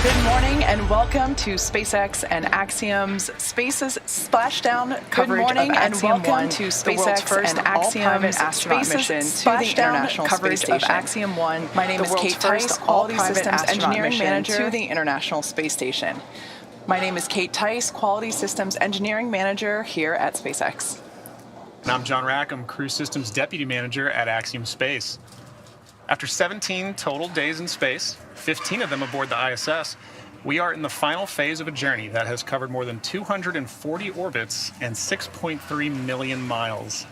Good morning and welcome to SpaceX and Axiom's Space's splashdown coverage of Axiom-1, to SpaceX and Axiom's Space's splashdown coverage of Axiom-1. My name is Kate Tice, Quality Systems Engineering Manager to the International Space Station. My name is Kate Tice, Quality Systems Engineering Manager here at SpaceX. And I'm John Rackham, Crew Systems Deputy Manager at Axiom Space. After 17 total days in space, 15 of them aboard the ISS, we are in the final phase of a journey that has covered more than 240 orbits and 6.3 million miles.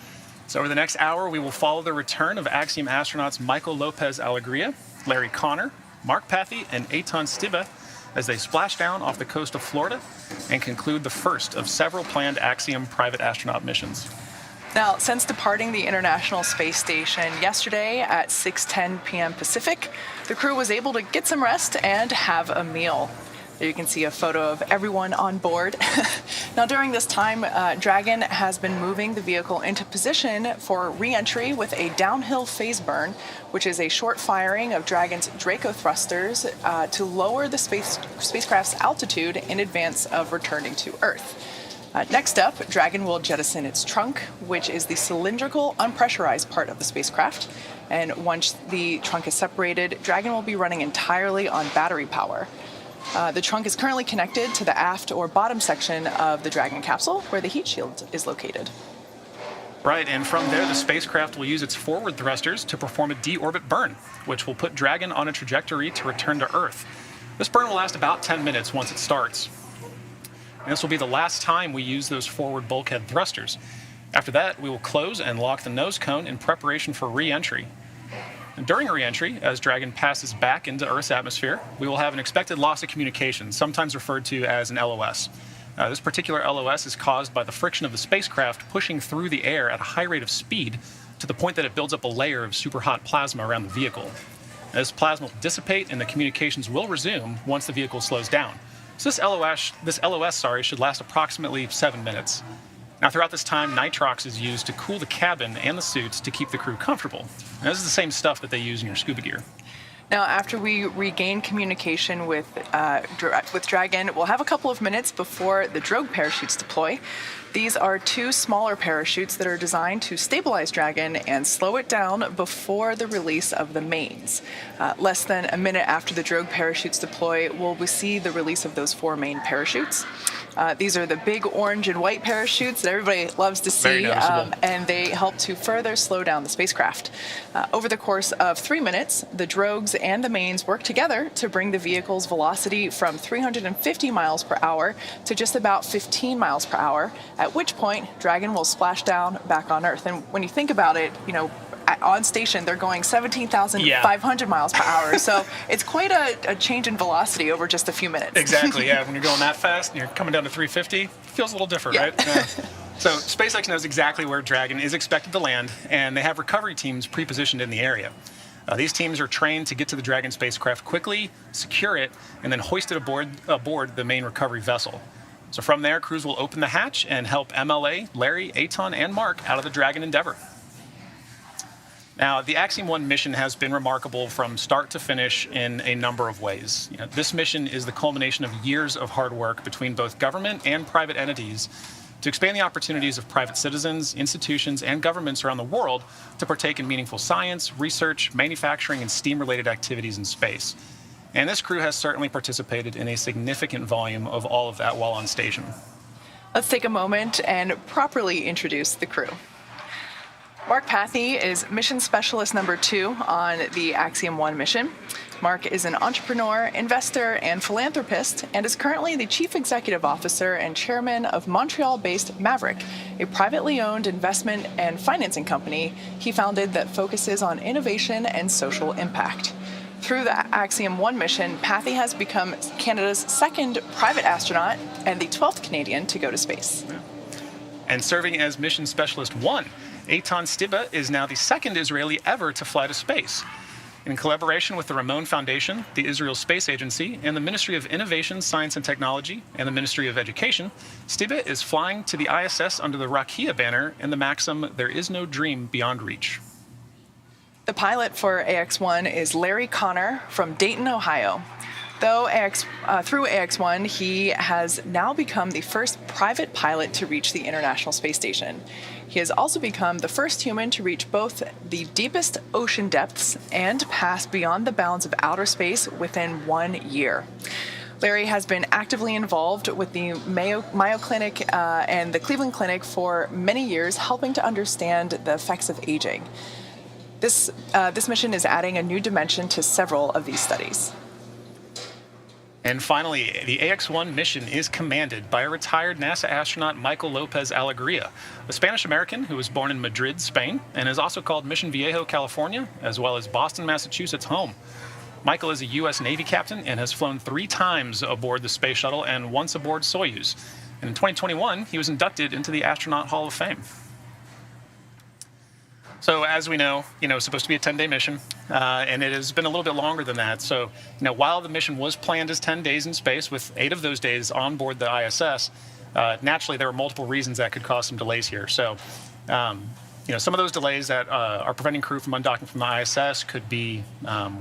So over the next hour, we will follow the return of Axiom astronauts Michael Lopez Alegria, Larry Connor, Mark Pathy, and Eitan Stiba as they splash down off the coast of Florida and conclude the first of several planned Axiom private astronaut missions. Now, since departing the International Space Station yesterday at 6:10 p.m. Pacific, the crew was able to get some rest and have a meal. There you can see a photo of everyone on board. Now, during this time, Dragon has been moving the vehicle into position for re-entry with a downhill phase burn, which is a short firing of Dragon's Draco thrusters to lower the spacecraft's altitude in advance of returning to Earth. Next up, Dragon will jettison its trunk, which is the cylindrical, unpressurized part of the spacecraft. And once the trunk is separated, Dragon will be running entirely on battery power. The trunk is currently connected to the aft or bottom section of the Dragon capsule, where the heat shield is located. Right, and from there, the spacecraft will use its forward thrusters to perform a de-orbit burn, which will put Dragon on a trajectory to return to Earth. This burn will last about 10 minutes once it starts. And this will be the last time we use those forward bulkhead thrusters. After that, we will close and lock the nose cone in preparation for re-entry. And during re-entry, as Dragon passes back into Earth's atmosphere, we will have an expected loss of communication, sometimes referred to as an LOS. This particular LOS is caused by the friction of the spacecraft pushing through the air at a high rate of speed to the point that it builds up a layer of superhot plasma around the vehicle. This plasma will dissipate and the communications will resume once the vehicle slows down. So this LOS should last approximately 7 minutes. Now, throughout this time, nitrox is used to cool the cabin and the suits to keep the crew comfortable. Now, this is the same stuff that they use in your scuba gear. Now, after we regain communication with Dragon, we'll have a couple of minutes before the drogue parachutes deploy. These are two smaller parachutes that are designed to stabilize Dragon and slow it down before the release of the mains. Less than a minute after the drogue parachutes deploy, we'll see the release of those 4 main parachutes. These are the big orange and white parachutes that everybody loves to see, and they help to further slow down the spacecraft. Over the course of 3 minutes, the drogues and the mains work together to bring the vehicle's velocity from 350 miles per hour to just about 15 miles per hour, at which point Dragon will splash down back on Earth. And when you think about it, on station, they're going 17,500 miles per hour. So it's quite a change in velocity over just a few minutes. Exactly, yeah. When you're going that fast and you're coming down to 350, it feels a little different, right? Yeah. So SpaceX knows exactly where Dragon is expected to land, and they have recovery teams pre-positioned in the area. These teams are trained to get to the Dragon spacecraft quickly, secure it, and then hoist it aboard the main recovery vessel. So from there, crews will open the hatch and help MLA, Larry, Eitan, and Mark out of the Dragon Endeavour. Now, the Axiom-1 mission has been remarkable from start to finish in a number of ways. This mission is the culmination of years of hard work between both government and private entities to expand the opportunities of private citizens, institutions, and governments around the world to partake in meaningful science, research, manufacturing, and STEAM-related activities in space. And this crew has certainly participated in a significant volume of all of that while on station. Let's take a moment and properly introduce the crew. Mark Pathy is Mission Specialist number 2 on the Axiom-1 mission. Mark is an entrepreneur, investor, and philanthropist, and is currently the Chief Executive Officer and Chairman of Montreal-based Maverick, a privately owned investment and financing company he founded that focuses on innovation and social impact. Through the Axiom-1 mission, Pathy has become Canada's 2nd private astronaut and the 12th Canadian to go to space. And serving as Mission Specialist 1, Eitan Stiba is now the 2nd Israeli ever to fly to space. In collaboration with the Ramon Foundation, the Israel Space Agency, and the Ministry of Innovation, Science and Technology, and the Ministry of Education, Stiba is flying to the ISS under the Rakia banner and the maxim, "There is no dream beyond reach." The pilot for Ax-1 is Larry Connor from Dayton, Ohio. Though through Ax-1, he has now become the first private pilot to reach the International Space Station. He has also become the first human to reach both the deepest ocean depths and pass beyond the bounds of outer space within 1 year. Larry has been actively involved with the Mayo Clinic and the Cleveland Clinic for many years, helping to understand the effects of aging. This mission is adding a new dimension to several of these studies. And finally, the Ax-1 mission is commanded by a retired NASA astronaut, Michael Lopez Alegria, a Spanish-American who was born in Madrid, Spain, and is also called Mission Viejo, California, as well as Boston, Massachusetts home. Michael is a U.S. Navy captain and has flown 3 times aboard the Space Shuttle and once aboard Soyuz. And in 2021, he was inducted into the Astronaut Hall of Fame. So as we know, it's supposed to be a 10-day mission, and it has been a little bit longer than that. So, while the mission was planned as 10 days in space, with 8 of those days on board the ISS, naturally there are multiple reasons that could cause some delays here. So, some of those delays that are preventing crew from undocking from the ISS could be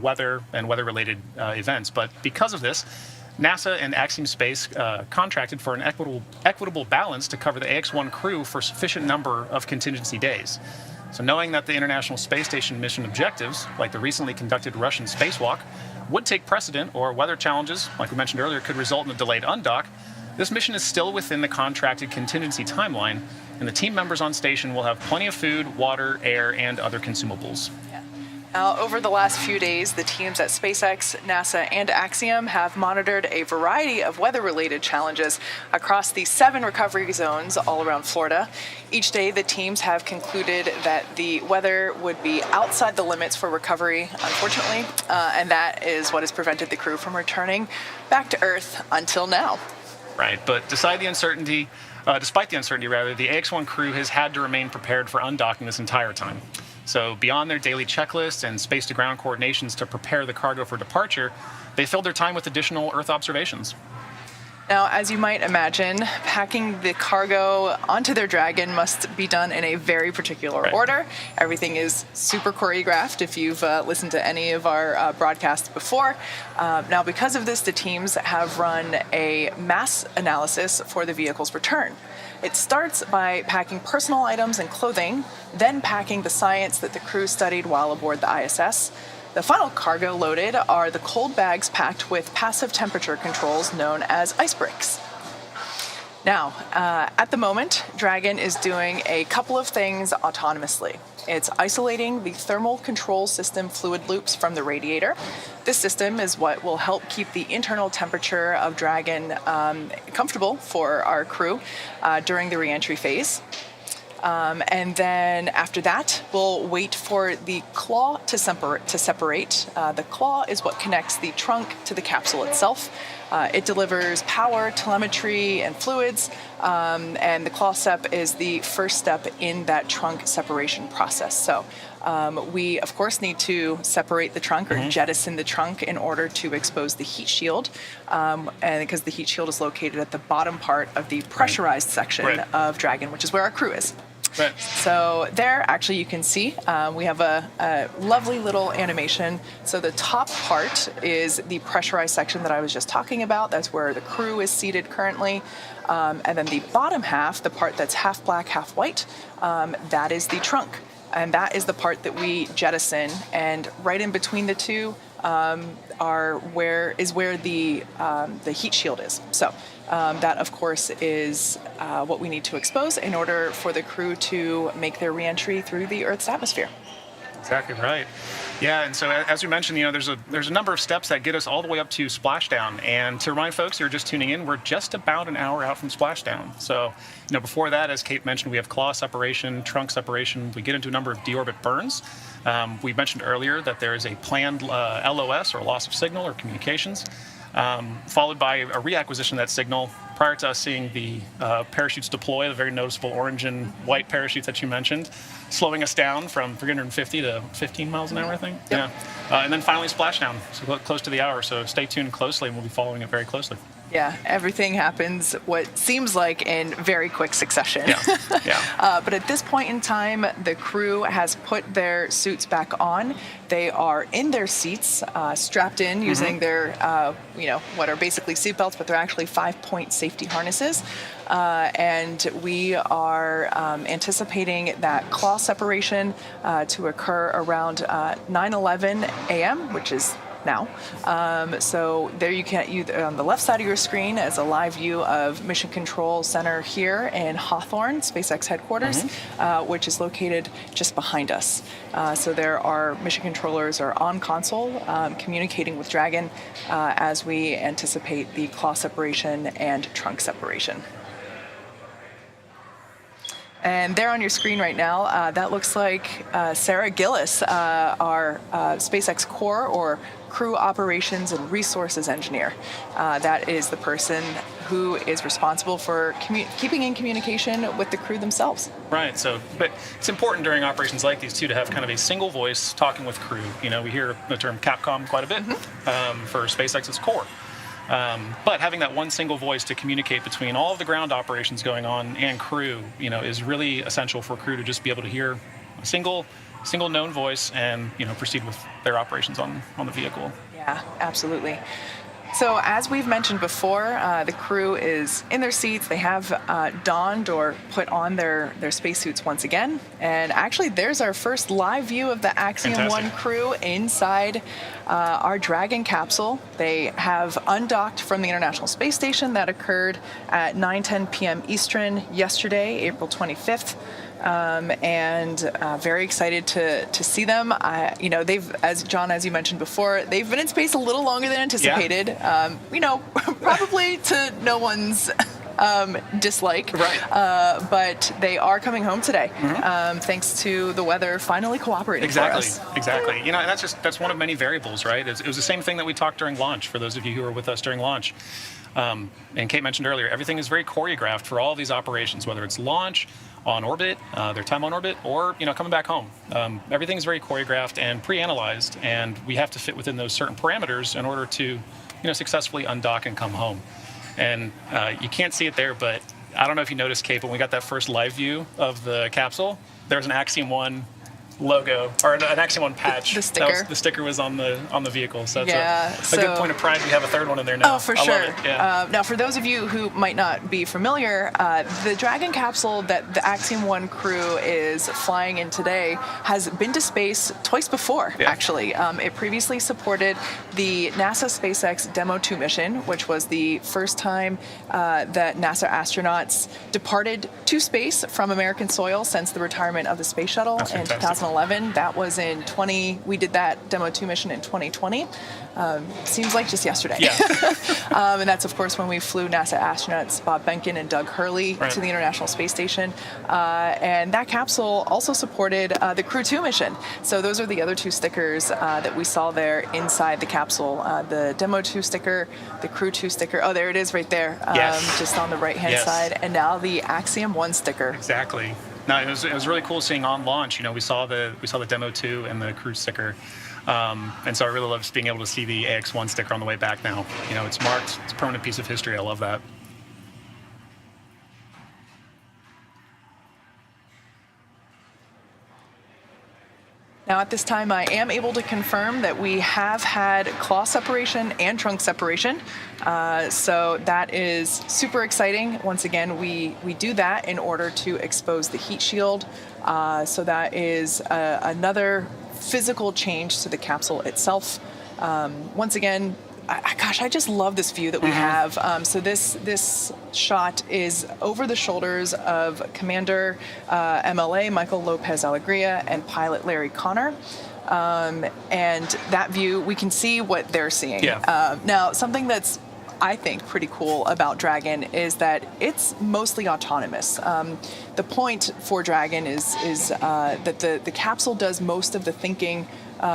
weather and weather-related events. But because of this, NASA and Axiom Space contracted for an equitable balance to cover the Ax-1 crew for a sufficient number of contingency days. So knowing that the International Space Station mission objectives, like the recently conducted Russian spacewalk, would take precedent, or weather challenges, like we mentioned earlier, could result in a delayed undock, this mission is still within the contracted contingency timeline, and the team members on station will have plenty of food, water, air, and other consumables. Now, over the last few days, the teams at SpaceX, NASA, and Axiom have monitored a variety of weather-related challenges across the 7 recovery zones all around Florida. Each day, the teams have concluded that the weather would be outside the limits for recovery, unfortunately, and that is what has prevented the crew from returning back to Earth until now. Right, but despite the uncertainty, the Ax-1 crew has had to remain prepared for undocking this entire time. So beyond their daily checklists and space-to-ground coordinations to prepare the cargo for departure, they filled their time with additional Earth observations. Now, as you might imagine, packing the cargo onto their Dragon must be done in a very particular order. Everything is super choreographed if you've listened to any of our broadcasts before. Now, because of this, the teams have run a mass analysis for the vehicle's return. It starts by packing personal items and clothing, then packing the science that the crew studied while aboard the ISS. The final cargo loaded are the cold bags packed with passive temperature controls known as ice bricks. Now, at the moment, Dragon is doing a couple of things autonomously. It's isolating the thermal control system fluid loops from the radiator. This system is what will help keep the internal temperature of Dragon comfortable for our crew during the reentry phase. And then after that, we'll wait for the claw to separate. The claw is what connects the trunk to the capsule itself. It delivers power, telemetry, and fluids, and the claw step is the first step in that trunk separation process. So we, of course, need to separate the trunk or jettison the trunk in order to expose the heat shield, and because the heat shield is located at the bottom part of the pressurized section of Dragon, which is where our crew is. Right. So there, actually, you can see we have a lovely little animation. So the top part is the pressurized section that I was just talking about. That's where the crew is seated currently. And then the bottom half, the part that's half black, half white, that is the trunk. And that is the part that we jettison. And right in between the two where the heat shield is. So that, of course, is what we need to expose in order for the crew to make their reentry through the Earth's atmosphere. Exactly right. Yeah, and so as we mentioned, there's a number of steps that get us all the way up to splashdown. And to remind folks who are just tuning in, we're just about an hour out from splashdown. So, before that, as Kate mentioned, we have claw separation, trunk separation. We get into a number of deorbit burns. We mentioned earlier that there is a planned LOS, or loss of signal or communications, followed by a reacquisition of that signal prior to us seeing the parachutes deploy, the very noticeable orange and white parachutes that you mentioned, slowing us down from 350 to 15 miles an hour, I think. Yep. Yeah. And then finally splashdown, so close to the hour. So stay tuned closely, and we'll be following it very closely. Yeah, everything happens what seems like in very quick succession. Yeah. But at this point in time, the crew has put their suits back on. They are in their seats, strapped in using their, what are basically seatbelts, but they're actually 5-point safety harnesses. And we are anticipating that claw separation to occur around 9:11 a.m., which is now. So there you on the left side of your screen is a live view of Mission Control Center here in Hawthorne, SpaceX headquarters, which is located just behind us. So there are mission controllers are on console communicating with Dragon as we anticipate the claw separation and trunk separation. And there on your screen right now, that looks like Sarah Gillis, our SpaceX core or crew operations and resources engineer. That is the person who is responsible for keeping in communication with the crew themselves. Right. So, but it's important during operations like these too to have kind of a single voice talking with crew. You know, we hear the term Capcom quite a bit for SpaceX's core. But having that one single voice to communicate between all of the ground operations going on and crew, is really essential for crew to just be able to hear a single known voice and, proceed with their operations on the vehicle. Yeah, absolutely. So as we've mentioned before, the crew is in their seats. They have donned or put on their spacesuits once again. And actually, there's our first live view of the Axiom 1 crew inside our Dragon capsule. They have undocked from the International Space Station. That occurred at 9:10 p.m. Eastern yesterday, April 25th. And very excited to see them. They've, as you mentioned before, they've been in space a little longer than anticipated. Yeah. Probably to no one's dislike. Right. But they are coming home today, thanks to the weather finally cooperating for us. Exactly. And that's one of many variables, right? It was the same thing that we talked during launch. For those of you who were with us during launch. And Kate mentioned earlier, everything is very choreographed for all of these operations, whether it's launch, on orbit, their time on orbit, or coming back home. Everything's very choreographed and pre-analyzed, and we have to fit within those certain parameters in order to successfully undock and come home. And you can't see it there, but I don't know if you noticed, Kate, when we got that first live view of the capsule, there was an Axiom 1 logo or an Axiom 1 patch. The sticker. The sticker was on the vehicle, so it's a so, good point of pride. We have a third one in there now. Oh, for sure. I love it. Yeah. Now, for those of you who might not be familiar, the Dragon capsule that the Axiom 1 crew is flying in today has been to space twice before, actually. It previously supported the NASA SpaceX Demo 2 mission, which was the first time that NASA astronauts departed to space from American soil since the retirement of the space shuttle in 2011. That was in we did that Demo 2 mission in 2020. Seems like just yesterday. Yeah. And that's, of course, when we flew NASA astronauts Bob Behnken and Doug Hurley to the International Space Station. And that capsule also supported the Crew 2 mission. So those are the other two stickers that we saw there inside the capsule. The Demo 2 sticker, the Crew 2 sticker. Oh, there it is right there, just on the right-hand side. And now the Axiom 1 sticker. Exactly. No, it was really cool seeing on launch. We saw the Demo 2 and the Crew sticker. And so I really love being able to see the Ax-1 sticker on the way back now. It's marked. It's a permanent piece of history. I love that. Now, at this time, I am able to confirm that we have had claw separation and trunk separation. So that is super exciting. Once again, we do that in order to expose the heat shield. So that is another physical change to the capsule itself. Once again, I just love this view that we have. So this shot is over the shoulders of Commander MLA Michael Lopez Alegria and pilot Larry Connor. And that view, we can see what they're seeing. Yeah. Now, something that's I think pretty cool about Dragon is that it's mostly autonomous. The point for Dragon is that the capsule does most of the thinking,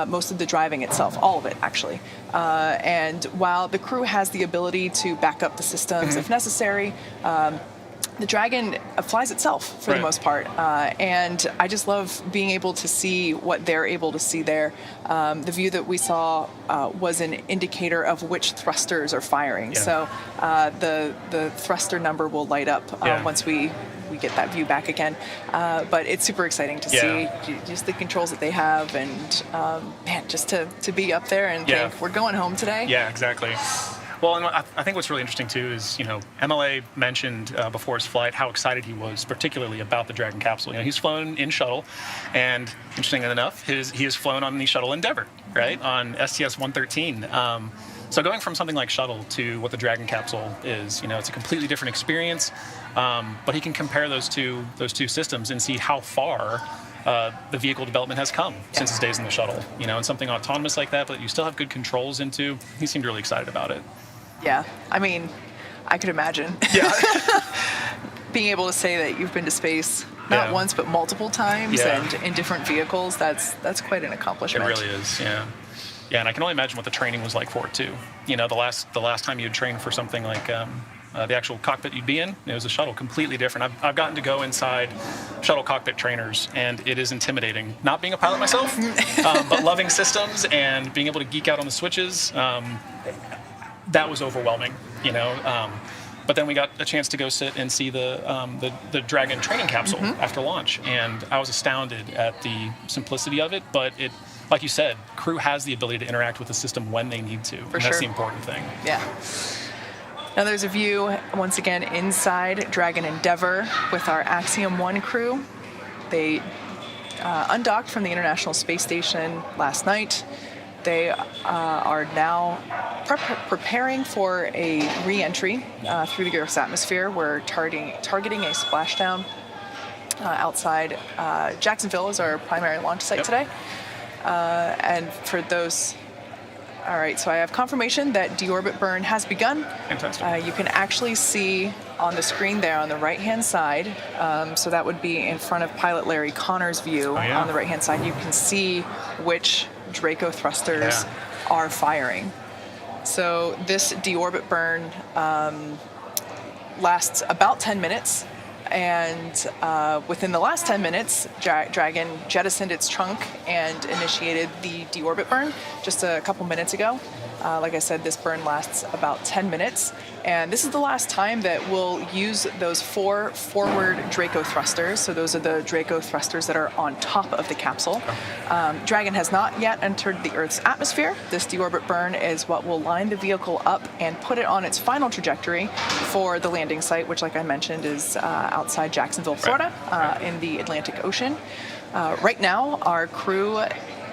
most of the driving itself, all of it actually. And while the crew has the ability to back up the systems if necessary, the Dragon flies itself for the most part, and I just love being able to see what they're able to see there. The view that we saw was an indicator of which thrusters are firing. So the thruster number will light up once we get that view back again. But it's super exciting to see just the controls that they have, and man, just to be up there and think we're going home today. Yeah, exactly. Well, and I think what's really interesting too is, MLA mentioned before his flight how excited he was, particularly about the Dragon capsule. He's flown in shuttle, and interestingly enough, he has flown on the shuttle Endeavour, right, on STS-113. So going from something like shuttle to what the Dragon capsule is, it's a completely different experience. But he can compare those two systems and see how far the vehicle development has come since his days in the shuttle. And something autonomous like that, but you still have good controls into. He seemed really excited about it. Yeah, I mean, I could imagine. Yeah. Being able to say that you've been to space not once but multiple times and in different vehicles, that's quite an accomplishment. It really is, yeah. Yeah, and I can only imagine what the training was like for it too. The last time you had trained for something like the actual cockpit you'd be in, it was a shuttle, completely different. I've gotten to go inside shuttle cockpit trainers, and it is intimidating. Not being a pilot myself, but loving systems and being able to geek out on the switches. That was overwhelming, But then we got a chance to go sit and see the Dragon training capsule after launch, and I was astounded at the simplicity of it. But it, like you said, crew has the ability to interact with the system when they need to, and that's the important thing. Yeah. Now there's a view once again inside Dragon Endeavour with our Axiom 1 crew. They undocked from the International Space Station last night. They are now preparing for a re-entry through the Earth's atmosphere. We're targeting a splashdown outside Jacksonville as our primary launch site today. And for those, all right, so I have confirmation that deorbit burn has begun. Fantastic. You can actually see on the screen there on the right-hand side, so that would be in front of pilot Larry Connor's view on the right-hand side. You can see which Draco thrusters are firing. So this deorbit burn lasts about 10 minutes, and within the last 10 minutes, Dragon jettisoned its trunk and initiated the deorbit burn just a couple minutes ago. Like I said, this burn lasts about 10 minutes, and this is the last time that we'll use those 4 forward Draco thrusters. So those are the Draco thrusters that are on top of the capsule. Dragon has not yet entered the Earth's atmosphere. This deorbit burn is what will line the vehicle up and put it on its final trajectory for the landing site, which, like I mentioned, is outside Jacksonville, Florida, in the Atlantic Ocean. Right now, our crew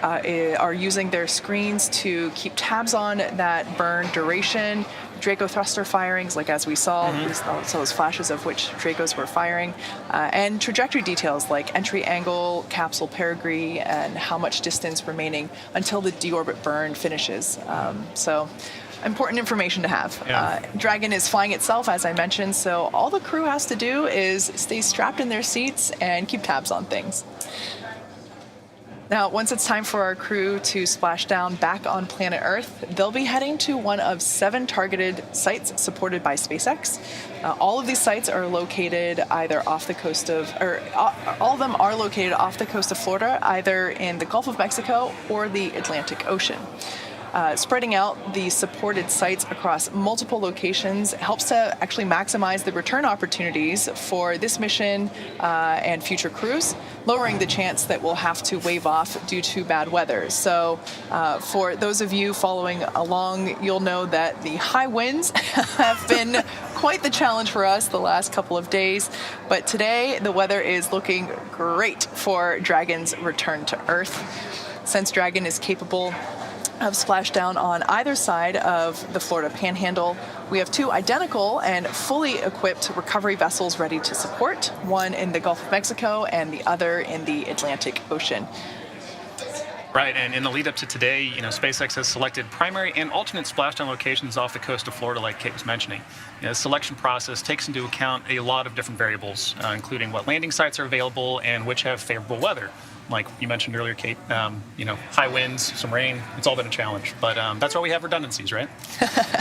are using their screens to keep tabs on that burn duration, Draco thruster firings, like as we saw, we saw those flashes of which Dracos were firing, and trajectory details like entry angle, capsule perigee, and how much distance remaining until the deorbit burn finishes. So important information to have. Dragon is flying itself, as I mentioned, so all the crew has to do is stay strapped in their seats and keep tabs on things. Now, once it's time for our crew to splash down back on planet Earth, they'll be heading to one of 7 targeted sites supported by SpaceX. All of these sites are located either off the coast of, or all of them are located off the coast of Florida, either in the Gulf of Mexico or the Atlantic Ocean. Spreading out the supported sites across multiple locations helps to actually maximize the return opportunities for this mission and future crews, lowering the chance that we'll have to wave off due to bad weather. So for those of you following along, you'll know that the high winds have been quite the challenge for us the last couple of days, but today the weather is looking great for Dragon's return to Earth. Since Dragon is capable of splashdown on either side of the Florida Panhandle, we have 2 identical and fully equipped recovery vessels ready to support, one in the Gulf of Mexico and the other in the Atlantic Ocean. Right, and in the lead up to today, SpaceX has selected primary and alternate splashdown locations off the coast of Florida, like Kate was mentioning. The selection process takes into account a lot of different variables, including what landing sites are available and which have favorable weather. like you mentioned earlier, Kate. High winds, some rain, it's all been a challenge. But that's why we have redundancies, right?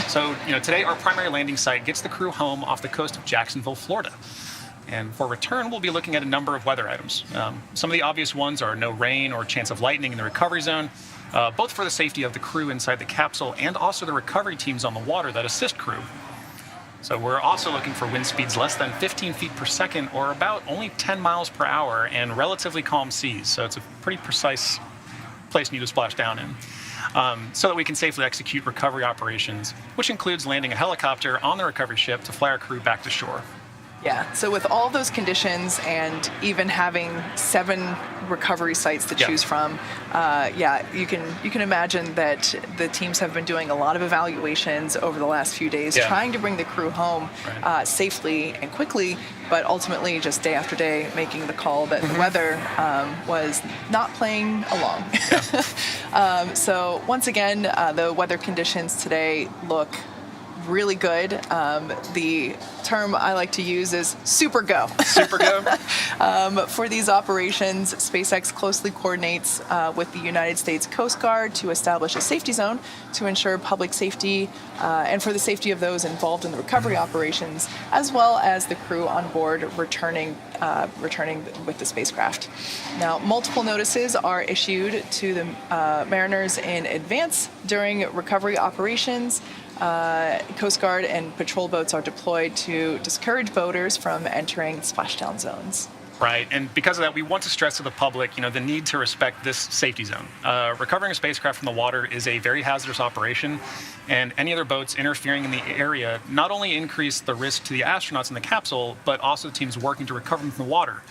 So, today our primary landing site gets the crew home off the coast of Jacksonville, Florida. And for return, we'll be looking at a number of weather items. Some of the obvious ones are no rain or chance of lightning in the recovery zone, both for the safety of the crew inside the capsule and also the recovery teams on the water that assist crew. So we're also looking for wind speeds less than 15 feet per second or about only 10 miles per hour and relatively calm seas. So it's a pretty precise place for you to splash down in. So that we can safely execute recovery operations, which includes landing a helicopter on the recovery ship to fly our crew back to shore. Yeah, so with all those conditions and even having 7 recovery sites to choose from, you can imagine that the teams have been doing a lot of evaluations over the last few days, trying to bring the crew home safely and quickly, but ultimately just day after day making the call that the weather was not playing along. So once again, the weather conditions today look really good. The term I like to use is super go. Super go. For these operations, SpaceX closely coordinates with the United States Coast Guard to establish a safety zone to ensure public safety and for the safety of those involved in the recovery operations, as well as the crew on board returning with the spacecraft. Now, multiple notices are issued to the mariners in advance during recovery operations. Coast Guard and patrol boats are deployed to discourage boaters from entering splashdown zones. Right, and because of that, we want to stress to the public, the need to respect this safety zone. Recovering a spacecraft from the water is a very hazardous operation, and any other boats interfering in the area not only increase the risk to the astronauts in the capsule, but also the teams working to recover them from the water.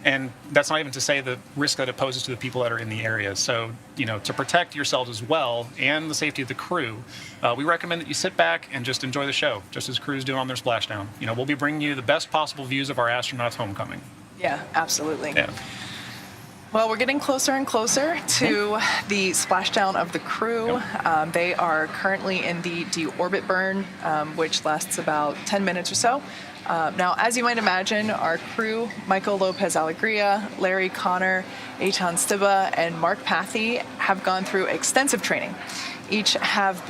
And that's not even to say the risk that it poses to the people that are in the area. So, to protect yourselves as well and the safety of the crew, we recommend that you sit back and just enjoy the show, just as crews do on their splashdown. We'll be bringing you the best possible views of our astronauts' homecoming. Yeah, absolutely. Yeah. Well, we're getting closer and closer to the splashdown of the crew. They are currently in the deorbit burn, which lasts about 10 minutes or so. Now, as you might imagine, our crew, Michael Lopez Alegria, Larry Connor, Eitan Stibba, and Mark Pathy, have gone through extensive training. Each have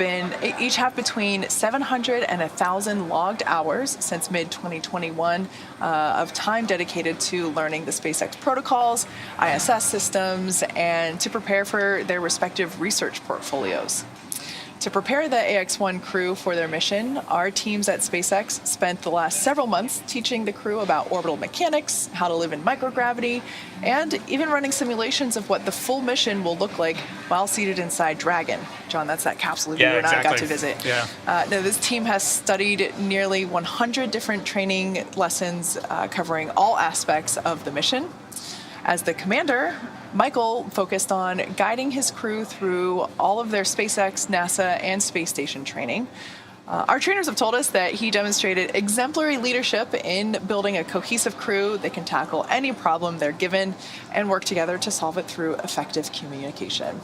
between 700 and 1,000 logged hours since mid-2021 of time dedicated to learning the SpaceX protocols, ISS systems, and to prepare for their respective research portfolios. To prepare the Ax-1 crew for their mission, our teams at SpaceX spent the last several months teaching the crew about orbital mechanics, how to live in microgravity, and even running simulations of what the full mission will look like while seated inside Dragon. John, that's that capsule you and I got to visit. Now, this team has studied nearly 100 different training lessons covering all aspects of the mission. As the commander, Michael focused on guiding his crew through all of their SpaceX, NASA, and space station training. Our trainers have told us that he demonstrated exemplary leadership in building a cohesive crew that can tackle any problem they're given and work together to solve it through effective communication.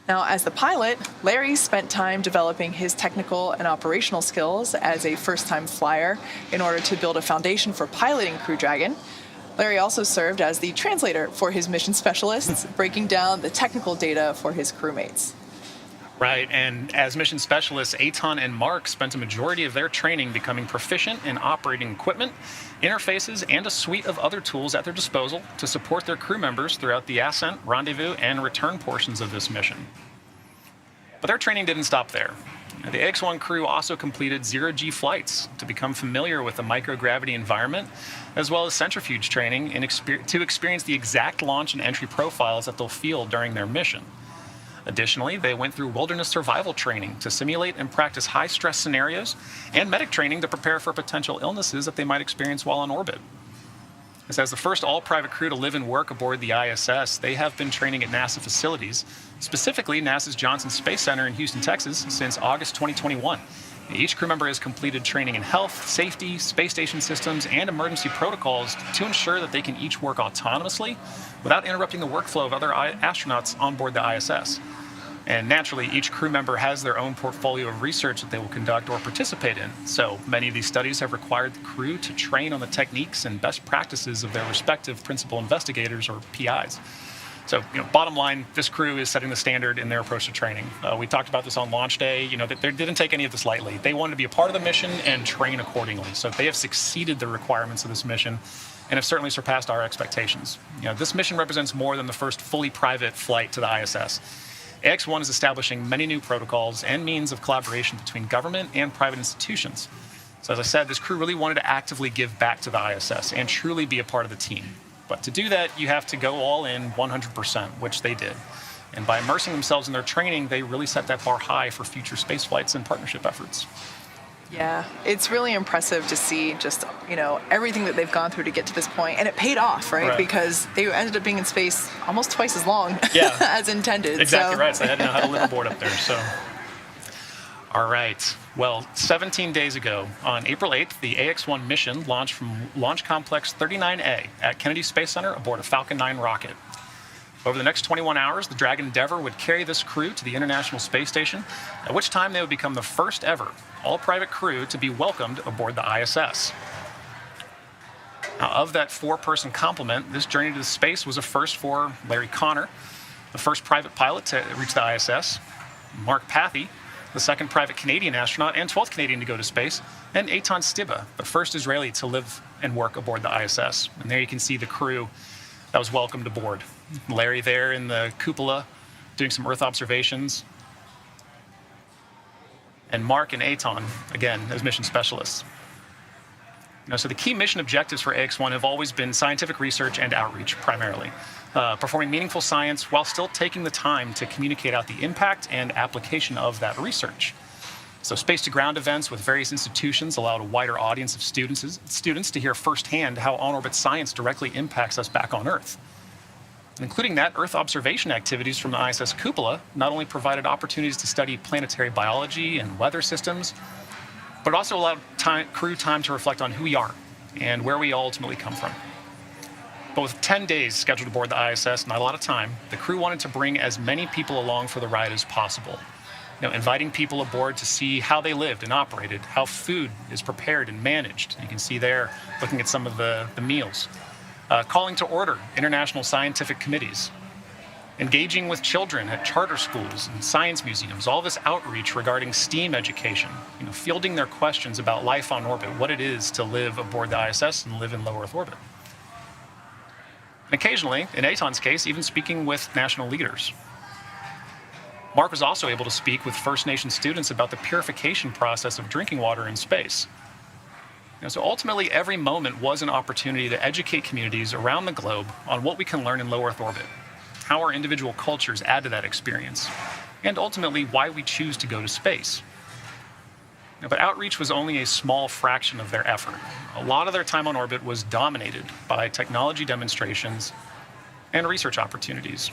Now, as the pilot, Larry spent time developing his technical and operational skills as a first-time flyer in order to build a foundation for piloting Crew Dragon. Larry also served as the translator for his mission specialists, breaking down the technical data for his crewmates. Right, and as mission specialists, Eitan and Mark spent a majority of their training becoming proficient in operating equipment, interfaces, and a suite of other tools at their disposal to support their crew members throughout the ascent, rendezvous, and return portions of this mission. But their training didn't stop there. The Ax-1 crew also completed zero-G flights to become familiar with the microgravity environment, as well as centrifuge training to experience the exact launch and entry profiles that they'll feel during their mission. Additionally, they went through wilderness survival training to simulate and practice high-stress scenarios and medic training to prepare for potential illnesses that they might experience while on orbit. As the first all-private crew to live and work aboard the ISS, they have been training at NASA facilities, specifically NASA's Johnson Space Center in Houston, Texas, since August 2021. Each crew member has completed training in health, safety, space station systems, and emergency protocols to ensure that they can each work autonomously without interrupting the workflow of other astronauts on board the ISS. And naturally, each crew member has their own portfolio of research that they will conduct or participate in. So many of these studies have required the crew to train on the techniques and best practices of their respective principal investigators, or PIs. So, bottom line, this crew is setting the standard in their approach to training. We talked about this on launch day. That they didn't take any of this lightly. They wanted to be a part of the mission and train accordingly. So they have succeeded the requirements of this mission and have certainly surpassed our expectations. This mission represents more than the first fully private flight to the ISS. Ax-1 is establishing many new protocols and means of collaboration between government and private institutions. So as I said, this crew really wanted to actively give back to the ISS and truly be a part of the team. But to do that, you have to go all in 100%, which they did. And by immersing themselves in their training, they really set that bar high for future space flights and partnership efforts. Yeah, it's really impressive to see just, everything that they've gone through to get to this point. And it paid off, right? Because they ended up being in space almost twice as long as intended. Exactly right. So they had to know how to live aboard up there. So, all right. Well, 17 days ago, on April 8th, the Ax-1 mission launched from Launch Complex 39A at Kennedy Space Center aboard a Falcon 9 rocket. Over the next 21 hours, the Dragon Endeavour would carry this crew to the International Space Station, at which time they would become the first ever all-private crew to be welcomed aboard the ISS. Now, of that 4-person complement, this journey to space was a first for Larry Connor, the first private pilot to reach the ISS, Mark Pathy, the second private Canadian astronaut and 12th Canadian to go to space, and Eitan Stiba, the first Israeli to live and work aboard the ISS. And there you can see the crew that was welcomed aboard. Larry there in the cupola doing some Earth observations. And Mark and Eitan, again, as mission specialists. So the key mission objectives for Ax-1 have always been scientific research and outreach, primarily. Performing meaningful science while still taking the time to communicate out the impact and application of that research. So space-to-ground events with various institutions allowed a wider audience of students to hear firsthand how on-orbit science directly impacts us back on Earth. And including that, Earth observation activities from the ISS cupola not only provided opportunities to study planetary biology and weather systems, but also allowed crew time to reflect on who we are and where we ultimately come from. But with 10 days scheduled aboard the ISS, not a lot of time, the crew wanted to bring as many people along for the ride as possible. Inviting people aboard to see how they lived and operated, how food is prepared and managed. You can see there, looking at some of the meals. Calling to order international scientific committees. Engaging with children at charter schools and science museums, all this outreach regarding STEAM education, fielding their questions about life on orbit, what it is to live aboard the ISS and live in low Earth orbit. And occasionally, in Eitan's case, even speaking with national leaders. Mark was also able to speak with First Nation students about the purification process of drinking water in space. So ultimately, every moment was an opportunity to educate communities around the globe on what we can learn in low Earth orbit, how our individual cultures add to that experience, and ultimately why we choose to go to space. But outreach was only a small fraction of their effort. A lot of their time on orbit was dominated by technology demonstrations and research opportunities.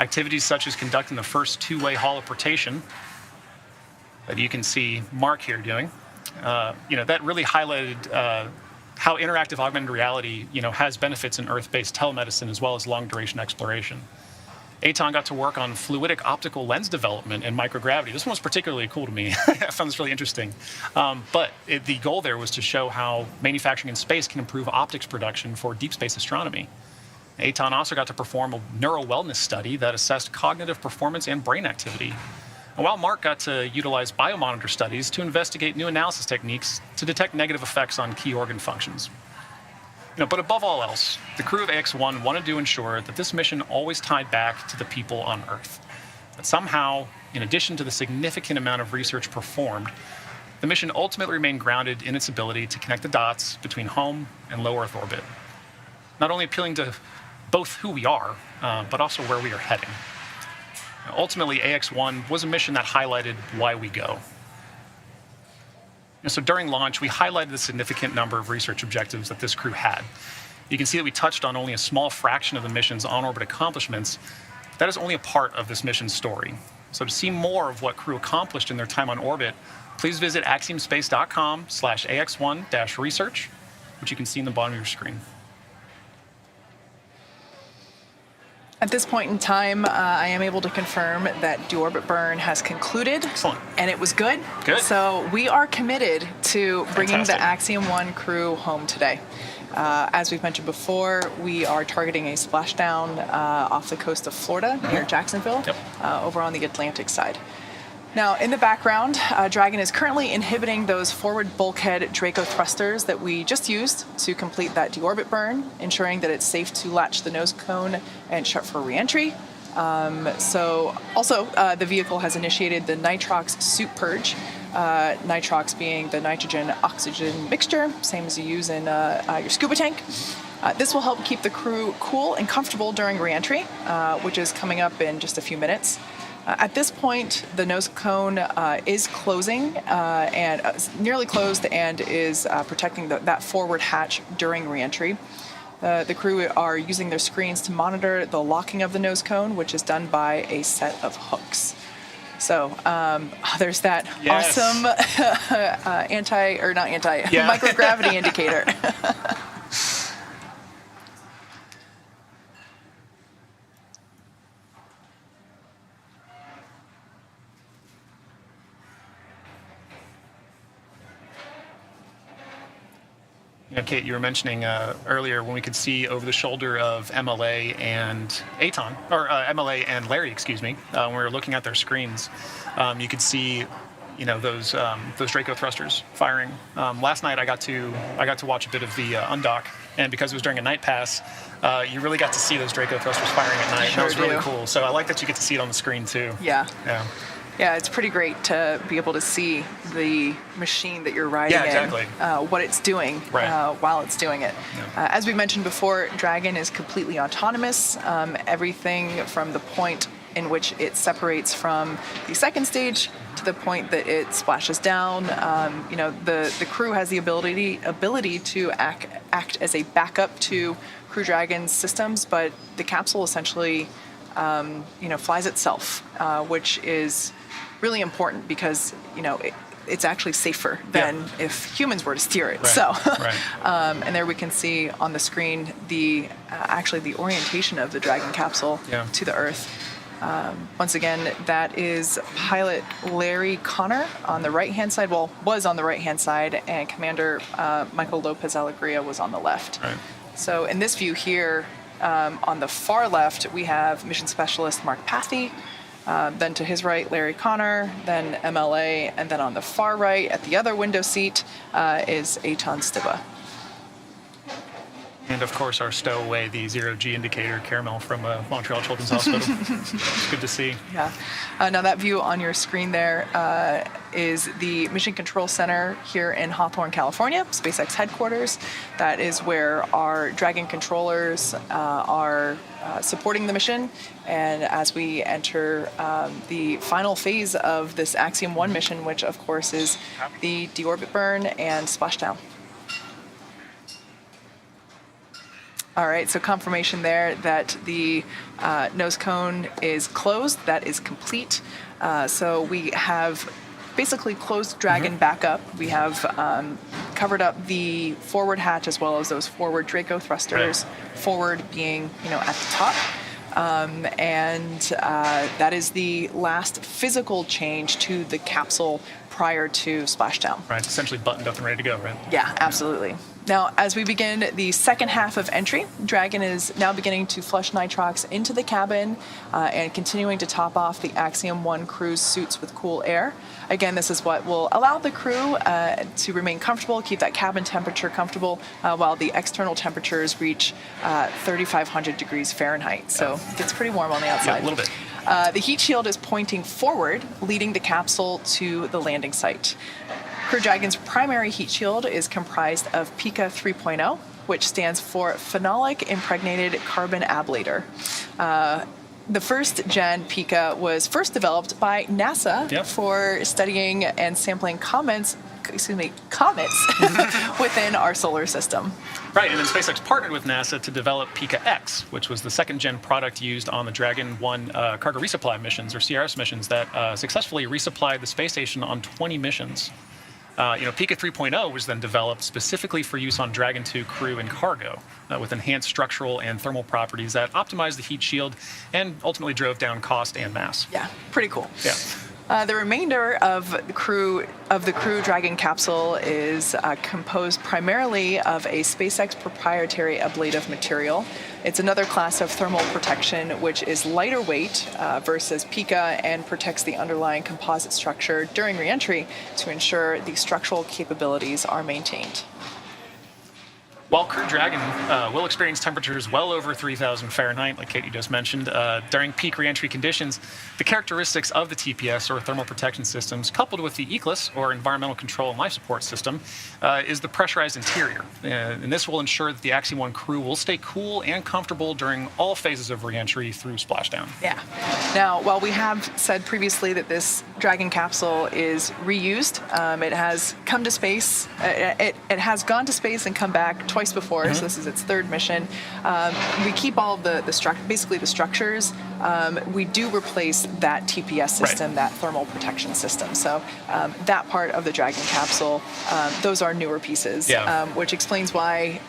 Activities such as conducting the first two-way holoportation that you can see Mark here doing, that really highlighted how interactive augmented reality, has benefits in Earth-based telemedicine as well as long-duration exploration. Eitan got to work on fluidic optical lens development and microgravity. This one was particularly cool to me. I found this really interesting. But the goal there was to show how manufacturing in space can improve optics production for deep space astronomy. Eitan also got to perform a neuro wellness study that assessed cognitive performance and brain activity. And while Mark got to utilize biomonitor studies to investigate new analysis techniques to detect negative effects on key organ functions. But above all else, the crew of Ax-1 wanted to ensure that this mission always tied back to the people on Earth. That somehow, in addition to the significant amount of research performed, the mission ultimately remained grounded in its ability to connect the dots between home and low Earth orbit. Not only appealing to both who we are, but also where we are heading. Ultimately, Ax-1 was a mission that highlighted why we go. So during launch, we highlighted the significant number of research objectives that this crew had. You can see that we touched on only a small fraction of the mission's on-orbit accomplishments. That is only a part of this mission's story. So to see more of what crew accomplished in their time on orbit, please visit axiomspace.com/ax1-research, which you can see in the bottom of your screen. At this point in time, I am able to confirm that deorbit burn has concluded. Excellent. And it was good. Good. So we are committed to bringing Fantastic. the Axiom-1 crew home today. As we've mentioned before, we are targeting a splashdown off the coast of Florida, near Jacksonville, over on the Atlantic side. Now, in the background, Dragon is currently inhibiting those forward bulkhead Draco thrusters that we just used to complete that deorbit burn, ensuring that it's safe to latch the nose cone and shut for reentry. The vehicle has initiated the nitrox suit purge, nitrox being the nitrogen-oxygen mixture, same as you use in your scuba tank. This will help keep the crew cool and comfortable during reentry, which is coming up in just a few minutes. At this point, the nose cone is closing and nearly closed and is protecting that forward hatch during reentry. The crew are using their screens to monitor the locking of the nose cone, which is done by a set of hooks. So there's that awesome microgravity indicator. Kate, you were mentioning earlier when we could see over the shoulder of MLA and Aton, or MLA and Larry, excuse me, when we were looking at their screens, you could see, those Draco thrusters firing. Last night I got to watch a bit of the undock, and because it was during a night pass, you really got to see those Draco thrusters firing at night. Sure, and that was really cool. So I like that you get to see it on the screen too. Yeah. Yeah. Yeah, it's pretty great to be able to see the machine that you're riding in, what it's doing while it's doing it. Yeah. As we mentioned before, Dragon is completely autonomous. Everything from the point in which it separates from the second stage to the point that it splashes down. The crew has the ability to act as a backup to Crew Dragon's systems, but the capsule essentially flies itself, which is really important because it's actually safer than if humans were to steer it. And there we can see on the screen the orientation of the Dragon capsule to the Earth. Once again, that is pilot Larry Connor on the right-hand side. Well, was on the right-hand side, and Commander Michael Lopez Alegria was on the left. Right. So in this view here, on the far left, we have Mission Specialist Mark Pathy. Then to his right, Larry Connor, then MLA, and then on the far right, at the other window seat, is Aton Stiba. And of course, our stowaway, the zero-G indicator, Caramel from Montreal Children's Hospital. It's good to see. Yeah. Now that view on your screen there is the Mission Control Center here in Hawthorne, California, SpaceX headquarters. That is where our Dragon controllers are supporting the mission. And as we enter the final phase of this Axiom-1 mission, which of course is the deorbit burn and splashdown. All right, so confirmation there that the nose cone is closed. That is complete. So we have basically closed Dragon back up. We have covered up the forward hatch as well as those forward Draco thrusters, forward being at the top. That is the last physical change to the capsule prior to splashdown. Right, it's essentially buttoned up and ready to go, right? Yeah, absolutely. Now, as we begin the second half of entry, Dragon is now beginning to flush nitrox into the cabin and continuing to top off the Axiom-1 crew's suits with cool air. Again, this is what will allow the crew to remain comfortable, keep that cabin temperature comfortable, while the external temperatures reach 3,500 degrees Fahrenheit. So it gets pretty warm on the outside. Yeah, a little bit. The heat shield is pointing forward, leading the capsule to the landing site. Crew Dragon's primary heat shield is comprised of PICA 3.0, which stands for Phenolic Impregnated Carbon Ablator. The first gen PICA was first developed by NASA for studying and sampling comets within our solar system. Right, and then SpaceX partnered with NASA to develop PICA-X, which was the second-gen product used on the Dragon 1 cargo resupply missions, or CRS missions, that successfully resupplied the space station on 20 missions. Pika 3.0 was then developed specifically for use on Dragon 2 crew and cargo, with enhanced structural and thermal properties that optimized the heat shield and ultimately drove down cost and mass. Yeah, pretty cool. Yeah. The remainder of the Crew Dragon capsule is composed primarily of a SpaceX proprietary ablative material. It's another class of thermal protection which is lighter weight versus Pika and protects the underlying composite structure during reentry to ensure the structural capabilities are maintained. While Crew Dragon will experience temperatures well over 3,000 Fahrenheit, like Katie just mentioned, during peak reentry conditions, the characteristics of the TPS, or thermal protection systems, coupled with the ECLSS, or environmental control and life support system, is the pressurized interior. And this will ensure that the Axiom crew will stay cool and comfortable during all phases of reentry through splashdown. Yeah. Now, while we have said previously that this Dragon capsule is reused, it has come to space, it has gone to space and come back twice before, so this is its third mission. We keep all of basically the structures. We do replace that TPS system, that thermal protection system. So that part of the Dragon capsule, those are newer pieces, which explains why,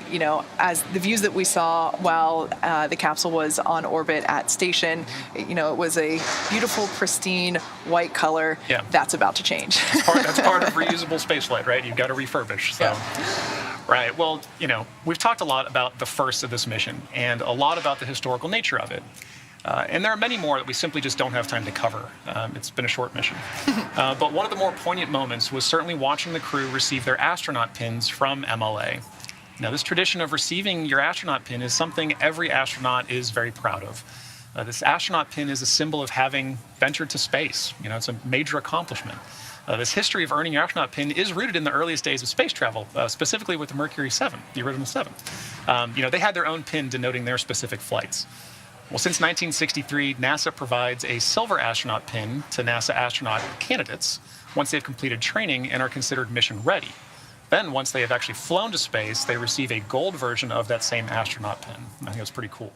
as the views that we saw while the capsule was on orbit at station, it was a beautiful, pristine, white color. Yeah. That's about to change. That's part of reusable spaceflight, right? You've got to refurbish. So. Yeah. Right. Well, we've talked a lot about the first of this mission and a lot about the historical nature of it. And there are many more that we simply just don't have time to cover. It's been a short mission. But one of the more poignant moments was certainly watching the crew receive their astronaut pins from MLA. Now, this tradition of receiving your astronaut pin is something every astronaut is very proud of. This astronaut pin is a symbol of having ventured to space. It's a major accomplishment. This history of earning your astronaut pin is rooted in the earliest days of space travel, specifically with the Mercury 7, the original 7. They had their own pin denoting their specific flights. Well, since 1963, NASA provides a silver astronaut pin to NASA astronaut candidates once they've completed training and are considered mission ready. Then, once they have actually flown to space, they receive a gold version of that same astronaut pin. I think that's pretty cool.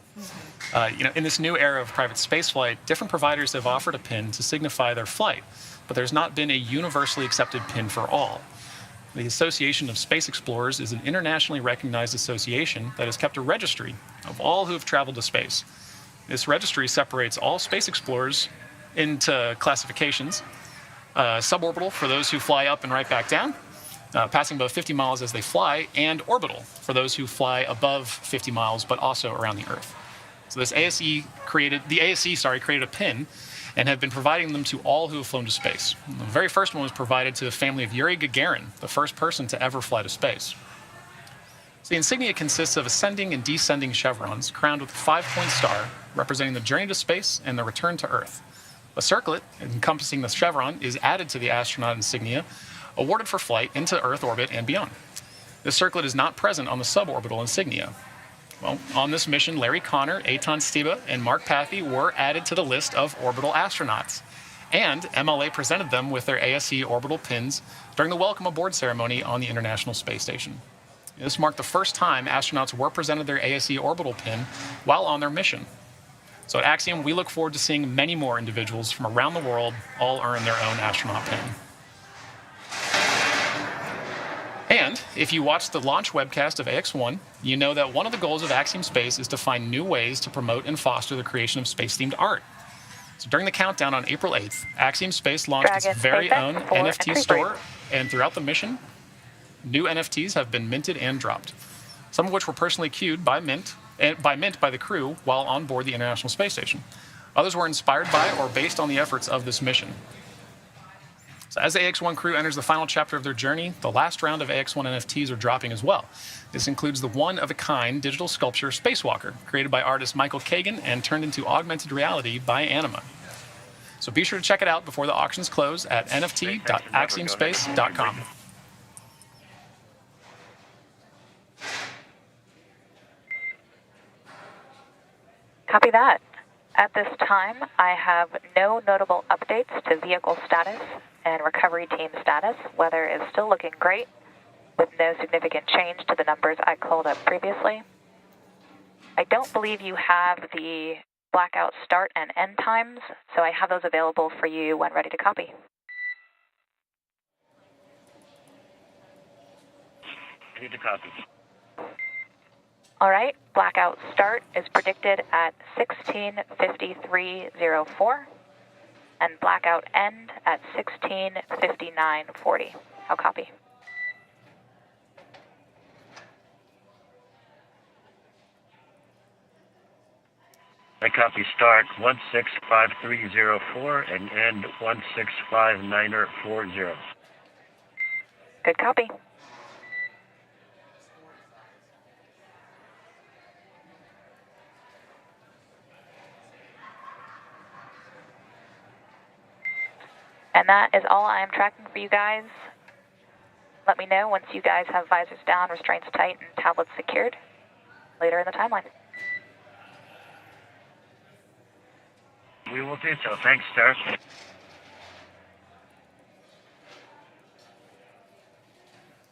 In this new era of private spaceflight, different providers have offered a pin to signify their flight, but there's not been a universally accepted pin for all. The Association of Space Explorers is an internationally recognized association that has kept a registry of all who have traveled to space. This registry separates all space explorers into classifications: suborbital for those who fly up and right back down, passing above 50 miles as they fly, and orbital for those who fly above 50 miles but also around the Earth. So the ASE created a pin and have been providing them to all who have flown to space. The very first one was provided to the family of Yuri Gagarin, the first person to ever fly to space. So the insignia consists of ascending and descending chevrons crowned with a 5-point star representing the journey to space and the return to Earth. A circlet encompassing the chevron is added to the astronaut insignia, awarded for flight into Earth orbit and beyond. This circlet is not present on the suborbital insignia. Well, on this mission, Larry Connor, Eitan Stiba, and Mark Pathy were added to the list of orbital astronauts, and MLA presented them with their ASE orbital pins during the welcome aboard ceremony on the International Space Station. This marked the first time astronauts were presented their ASE orbital pin while on their mission. So at Axiom, we look forward to seeing many more individuals from around the world all earn their own astronaut pin. And if you watched the launch webcast of Ax-1, you know that one of the goals of Axiom Space is to find new ways to promote and foster the creation of space-themed art. So during the countdown on April 8th, Axiom Space launched its very own NFT store, and throughout the mission, new NFTs have been minted and dropped, some of which were personally queued by Mint by the crew while on board the International Space Station. Others were inspired by or based on the efforts of this mission. So as the Ax-1 crew enters the final chapter of their journey, the last round of Ax-1 NFTs are dropping as well. This includes the one-of-a-kind digital sculpture Spacewalker, created by artist Michael Kagan and turned into augmented reality by Anima. So be sure to check it out before the auctions close at nft.axiomspace.com. Copy that. At this time, I have no notable updates to vehicle status and recovery team status. Weather is still looking great, with no significant change to the numbers I called up previously. I don't believe you have the blackout start and end times, so I have those available for you when ready to copy. Ready to copy. All right, blackout start is predicted at 16:53:04, and blackout end at 16:59:40. How copy? I copy start 165304 and end 165940. Good copy. And that is all I am tracking for you guys. Let me know once you guys have visors down, restraints tight, and tablets secured later in the timeline. We will do so. Thanks, sir.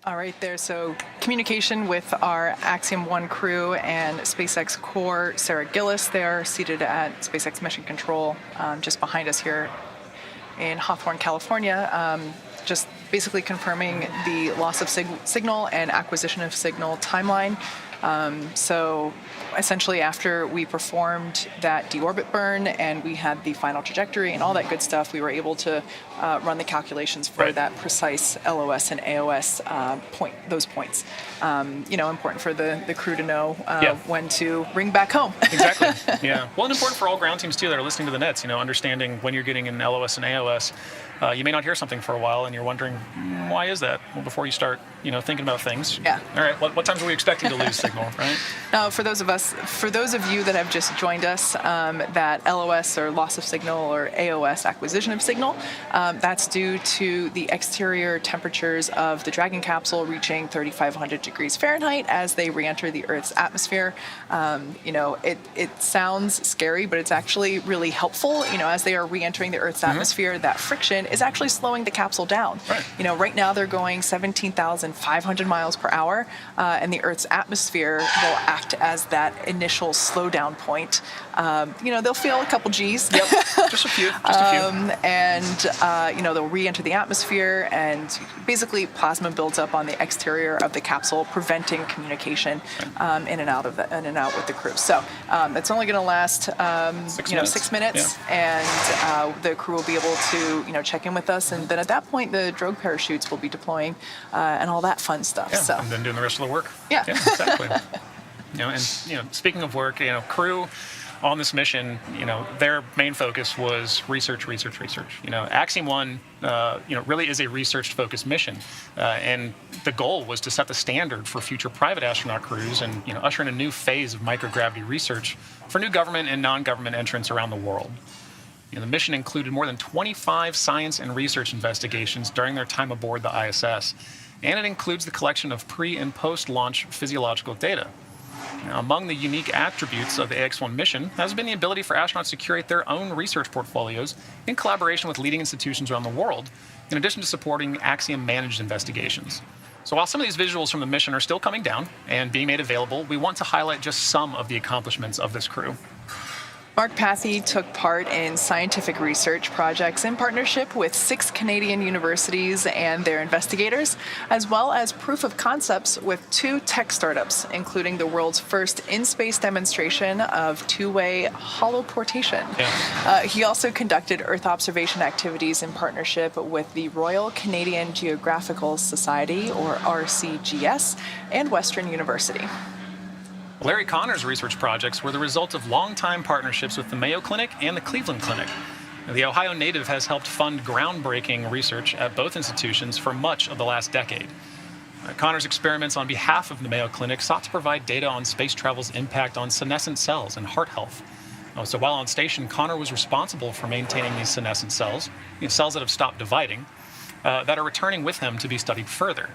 All right, there. So communication with our Axiom 1 crew and SpaceX core, Sarah Gillis there, seated at SpaceX Mission Control, just behind us here in Hawthorne, California. Just basically confirming the loss of signal and acquisition of signal timeline. So essentially after we performed that deorbit burn and we had the final trajectory and all that good stuff, we were able to run the calculations for that precise LOS and AOS those points. Important for the crew to know when to ring back home. Exactly. Yeah. Well, and important for all ground teams too that are listening to the nets. Understanding when you're getting an LOS and AOS. You may not hear something for a while, and you're wondering why is that? Well, before you start, thinking about things. Yeah. All right. What times are we expecting to lose signal? Right. Now, for those of you that have just joined us, that LOS or loss of signal or AOS acquisition of signal, that's due to the exterior temperatures of the Dragon capsule reaching 3,500 degrees Fahrenheit as they re-enter the Earth's atmosphere. It sounds scary, but it's actually really helpful. As they are re-entering the Earth's atmosphere, that friction is actually slowing the capsule down. Right. Right now they're going 17,500 miles per hour, and the Earth's atmosphere will act as that initial slowdown point. They'll feel a couple G's. Yep. Just a few. They'll re-enter the atmosphere, and basically plasma builds up on the exterior of the capsule, preventing communication in and out with the crew. So it's only going to last 6 minutes, and the crew will be able to check in with us, and then at that point the drogue parachutes will be deploying and all that fun stuff. Yeah, so and then doing the rest of the work. Yeah, exactly. Speaking of work, crew on this mission, their main focus was research. Axiom 1, really is a research-focused mission, and the goal was to set the standard for future private astronaut crews and usher in a new phase of microgravity research for new government and non-government entrants around the world. The mission included more than 25 science and research investigations during their time aboard the ISS, and it includes the collection of pre- and post-launch physiological data. Now, among the unique attributes of the Ax-1 mission has been the ability for astronauts to curate their own research portfolios in collaboration with leading institutions around the world, in addition to supporting Axiom-managed investigations. So while some of these visuals from the mission are still coming down and being made available, we want to highlight just some of the accomplishments of this crew. Mark Pathy took part in scientific research projects in partnership with 6 Canadian universities and their investigators, as well as proof of concepts with 2 tech startups, including the world's first in-space demonstration of two-way holoportation. He also conducted Earth observation activities in partnership with the Royal Canadian Geographical Society, or RCGS, and Western University. Larry Connor's research projects were the result of long-time partnerships with the Mayo Clinic and the Cleveland Clinic. The Ohio native has helped fund groundbreaking research at both institutions for much of the last decade. Connor's experiments on behalf of the Mayo Clinic sought to provide data on space travel's impact on senescent cells and heart health. So while on station, Connor was responsible for maintaining these senescent cells, cells that have stopped dividing, that are returning with him to be studied further.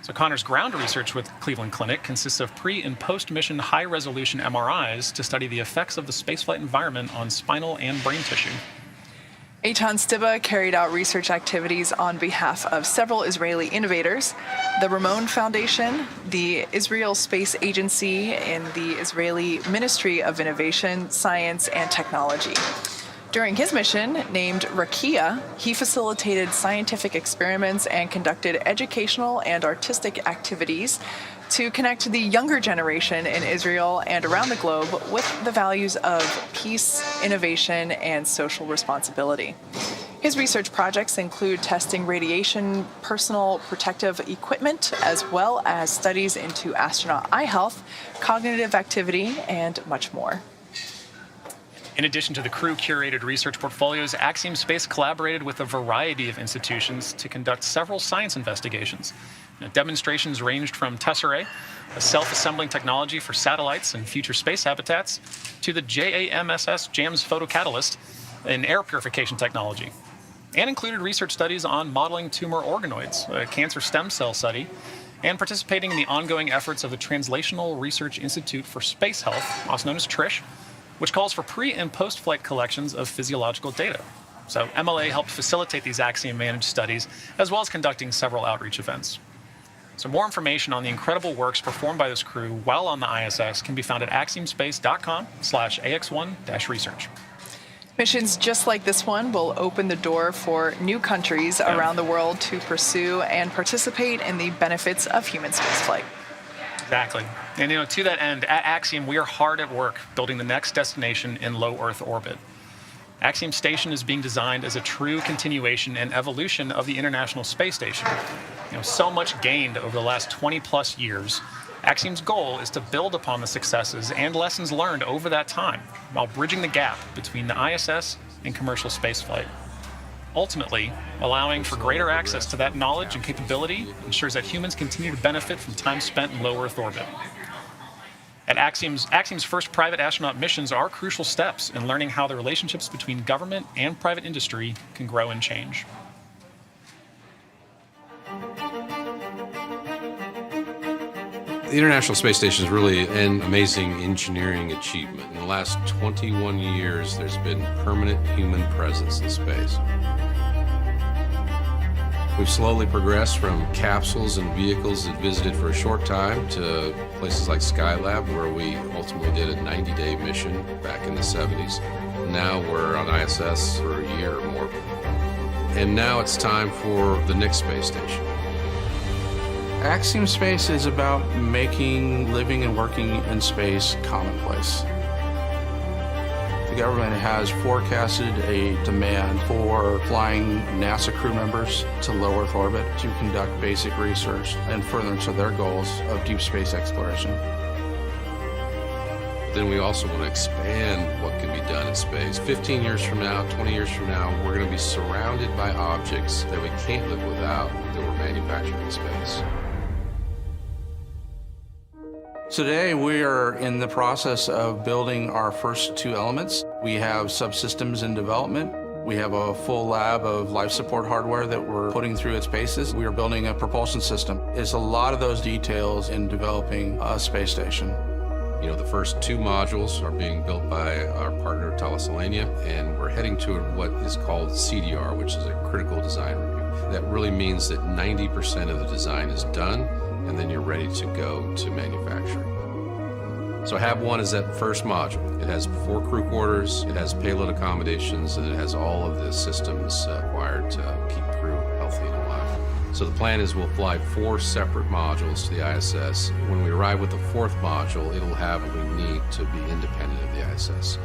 So Connor's ground research with Cleveland Clinic consists of pre- and post-mission high-resolution MRIs to study the effects of the spaceflight environment on spinal and brain tissue. Eitan Stiba carried out research activities on behalf of several Israeli innovators, the Ramon Foundation, the Israel Space Agency, and the Israeli Ministry of Innovation, Science, and Technology. During his mission, named Rakia, he facilitated scientific experiments and conducted educational and artistic activities to connect the younger generation in Israel and around the globe with the values of peace, innovation, and social responsibility. His research projects include testing radiation, personal protective equipment, as well as studies into astronaut eye health, cognitive activity, and much more. In addition to the crew-curated research portfolios, Axiom Space collaborated with a variety of institutions to conduct several science investigations. Demonstrations ranged from Tesserae, a self-assembling technology for satellites and future space habitats, to the JAMSS JAMS photocatalyst, an air purification technology, and included research studies on modeling tumor organoids, a cancer stem cell study, and participating in the ongoing efforts of the Translational Research Institute for Space Health, also known as TRISH, which calls for pre- and post-flight collections of physiological data. So MLA helped facilitate these Axiom-managed studies, as well as conducting several outreach events. So more information on the incredible works performed by this crew while on the ISS can be found at axiomspace.com/ax1-research. Missions just like this one will open the door for new countries around the world to pursue and participate in the benefits of human spaceflight. Exactly. And to that end, at Axiom, we are hard at work building the next destination in low Earth orbit. Axiom Station is being designed as a true continuation and evolution of the International Space Station. So much gained over the last 20-plus years. Axiom's goal is to build upon the successes and lessons learned over that time while bridging the gap between the ISS and commercial spaceflight. Ultimately, allowing for greater access to that knowledge and capability ensures that humans continue to benefit from time spent in low Earth orbit. At Axiom's first private astronaut missions are crucial steps in learning how the relationships between government and private industry can grow and change. The International Space Station is really an amazing engineering achievement. In the last 21 years, there's been permanent human presence in space. We've slowly progressed from capsules and vehicles that visited for a short time to places like Skylab, where we ultimately did a 90-day mission back in the 70s. Now we're on ISS for a year or more. And now it's time for the next space station. Axiom Space is about making living and working in space commonplace. The government has forecasted a demand for flying NASA crew members to low Earth orbit to conduct basic research and furtherance of their goals of deep space exploration. Then we also want to expand what can be done in space. 15 years from now, 20 years from now, we're going to be surrounded by objects that we can't live without that were manufactured in space. Today, we are in the process of building our first two elements. We have subsystems in development. We have a full lab of life support hardware that we're putting through its paces. We are building a propulsion system. It's a lot of those details in developing a space station. The first two modules are being built by our partner, Thales Alenia, and we're heading to what is called CDR, which is a critical design review. That really means that 90% of the design is done, and then you're ready to go to manufacturing. So HAB1 is that first module. It has 4 crew quarters, it has payload accommodations, and it has all of the systems required to keep crew healthy and alive. So the plan is we'll fly 4 separate modules to the ISS. When we arrive with the 4th module, it'll have what we need to be independent of the ISS.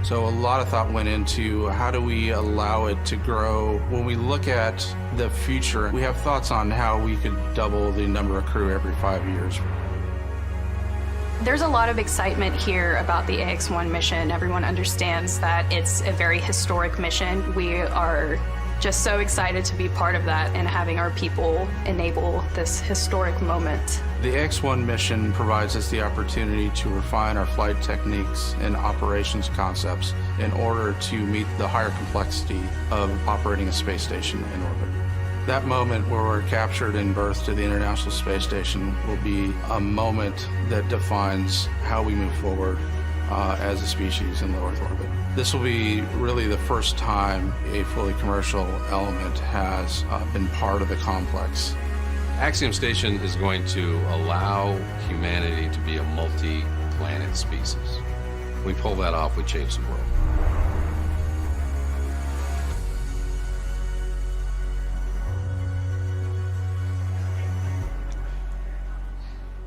So a lot of thought went into how do we allow it to grow. When we look at the future, we have thoughts on how we could double the number of crew every 5 years. There's a lot of excitement here about the Ax-1 mission. Everyone understands that it's a very historic mission. We are just so excited to be part of that and having our people enable this historic moment. The Ax-1 mission provides us the opportunity to refine our flight techniques and operations concepts in order to meet the higher complexity of operating a space station in orbit. That moment where we're captured and birthed to the International Space Station will be a moment that defines how we move forward as a species in low Earth orbit. This will be really the first time a fully commercial element has been part of the complex. Axiom Station is going to allow humanity to be a multi-planet species. When we pull that off, we change the world.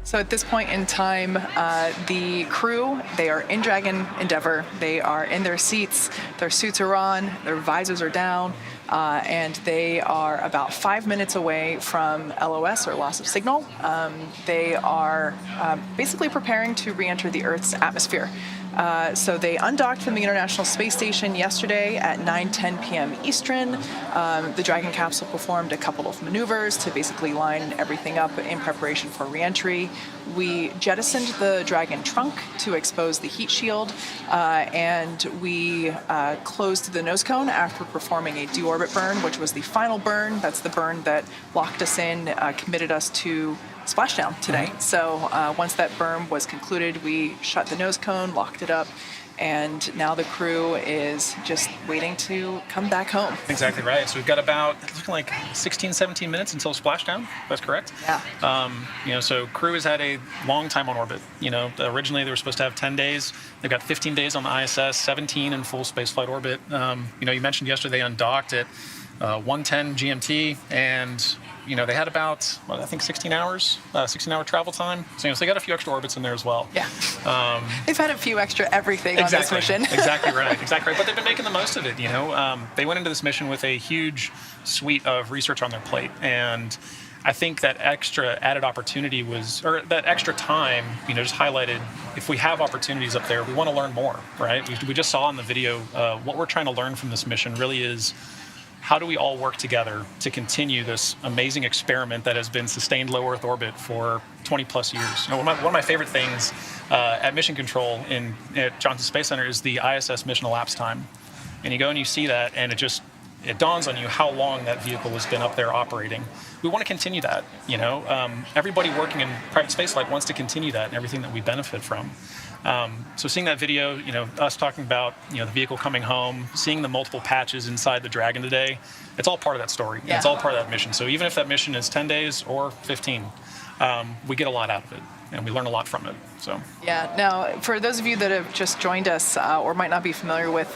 So at this point in time, the crew, they are in Dragon Endeavour. They are in their seats. Their suits are on. Their visors are down. And they are about 5 minutes away from LOS, or loss of signal. They are basically preparing to re-enter the Earth's atmosphere. So they undocked from the International Space Station yesterday at 9:10 p.m. Eastern. The Dragon capsule performed a couple of maneuvers to basically line everything up in preparation for re-entry. We jettisoned the Dragon trunk to expose the heat shield, and we closed the nose cone after performing a deorbit burn, which was the final burn. That's the burn that locked us in, committed us to splashdown today. So once that burn was concluded, we shut the nose cone, locked it up, and now the crew is just waiting to come back home. Exactly right. So we've got about, it's looking like 16, 17 minutes until splashdown. That's correct? Yeah. So crew has had a long time on orbit. Originally they were supposed to have 10 days. They've got 15 days on the ISS, 17 in full spaceflight orbit. You mentioned yesterday they undocked at 1:10 GMT, and they had about, 16 hours, 16-hour travel time. So they got a few extra orbits in there as well. Yeah. They've had a few extra everything on this mission. Exactly right. But they've been making the most of it. They went into this mission with a huge suite of research on their plate, and I think that extra added opportunity or that extra time, just highlighted, if we have opportunities up there, we want to learn more, right? We just saw in the video, what we're trying to learn from this mission really is, how do we all work together to continue this amazing experiment that has been sustained low Earth orbit for 20 plus years? One of my favorite things at Mission Control at Johnson Space Center is the ISS mission elapsed time. And you go and you see that, and it dawns on you how long that vehicle has been up there operating. We want to continue that. Everybody working in private spaceflight wants to continue that and everything that we benefit from. So seeing that video, us talking about, the vehicle coming home, seeing the multiple patches inside the Dragon today, it's all part of that story. Yeah. It's all part of that mission. So even if that mission is 10 days or 15, we get a lot out of it, and we learn a lot from it. So. Yeah. Now, for those of you that have just joined us or might not be familiar with,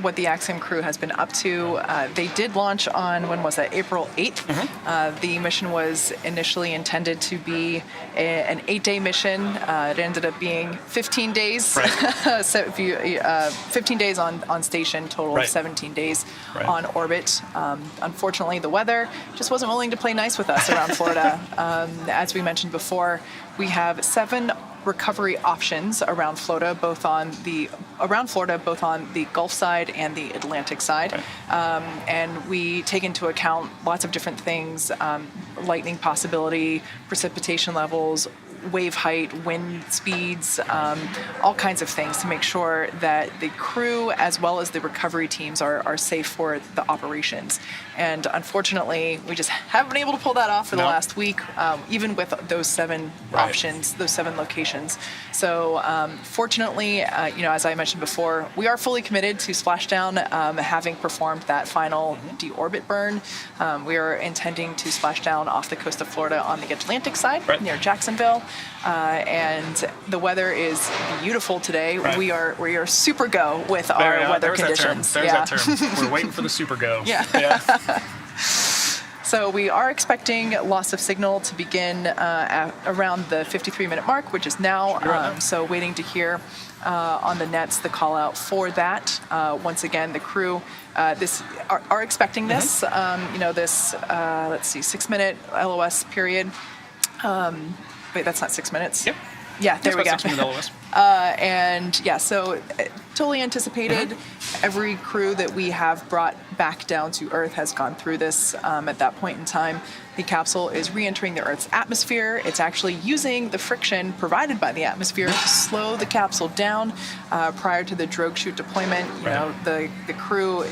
what the Axiom crew has been up to, they did launch on, when was that, April 8th. The mission was initially intended to be an 8-day mission. It ended up being 15 days. Right. So 15 days on station, total of 17 days on orbit. Unfortunately, the weather just wasn't willing to play nice with us around Florida. As we mentioned before, we have 7 recovery options around Florida, both on the Gulf side and the Atlantic side. And we take into account lots of different things, lightning possibility, precipitation levels, wave height, wind speeds, all kinds of things to make sure that the crew as well as the recovery teams are safe for the operations. And unfortunately, we just haven't been able to pull that off for the last week, even with those 7 options, those 7 locations. So fortunately, as I mentioned before, we are fully committed to splashdown, having performed that final deorbit burn. We are intending to splash down off the coast of Florida on the Atlantic side near Jacksonville. And the weather is beautiful today. We are super go with our weather conditions. There's that term. We're waiting for the super go. Yeah. So we are expecting loss of signal to begin at around the 53-minute mark, which is now. So waiting to hear on the nets the call out for that. Once again, the crew are expecting this. This 6-minute LOS period. Wait, that's not 6 minutes. Yep. Yeah, there we go. 6 minute LOS. So totally anticipated. Every crew that we have brought back down to Earth has gone through this at that point in time. The capsule is re-entering the Earth's atmosphere. It's actually using the friction provided by the atmosphere to slow the capsule down prior to the drogue chute deployment. The crew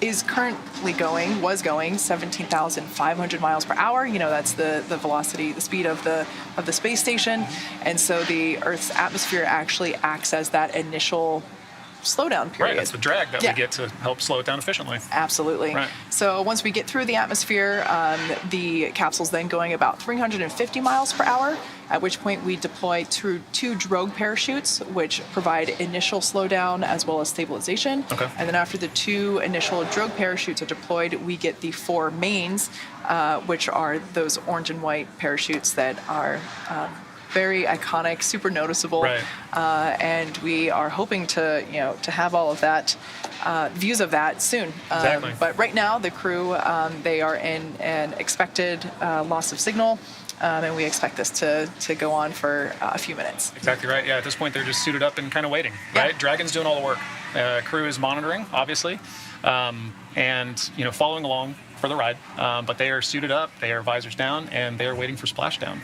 was going 17,500 miles per hour. That's the velocity, the speed of the space station. And so the Earth's atmosphere actually acts as that initial slowdown period. Right, that's the drag that Yeah. we get to help slow it down efficiently. Absolutely. Right. So once we get through the atmosphere, the capsule's then going about 350 miles per hour, at which point we deploy two drogue parachutes, which provide initial slowdown as well as stabilization. Okay. And then after the two initial drogue parachutes are deployed, we get the four mains, which are those orange and white parachutes that are very iconic, super noticeable, Right. and we are hoping to have all of that views of that soon. Exactly. But right now, the crew they are in an expected loss of signal, and we expect this to go on for a few minutes. Exactly right. Yeah, at this point they're just suited up and kind of waiting. Yeah. Right. Dragon's doing all the work. Crew is monitoring, obviously, and following along for the ride. But they are suited up. They are visors down, and they are waiting for splashdown.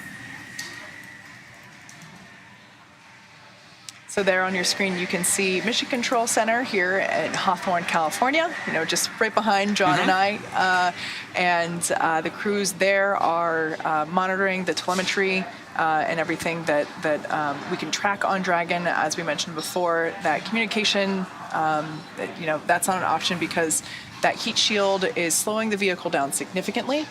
So there on your screen, you can see Mission Control Center here in Hawthorne, California, just right behind John and I. And the crews there are monitoring the telemetry and everything that we can track on Dragon. As we mentioned before, that communication, that's not an option because that heat shield is slowing the vehicle down significantly.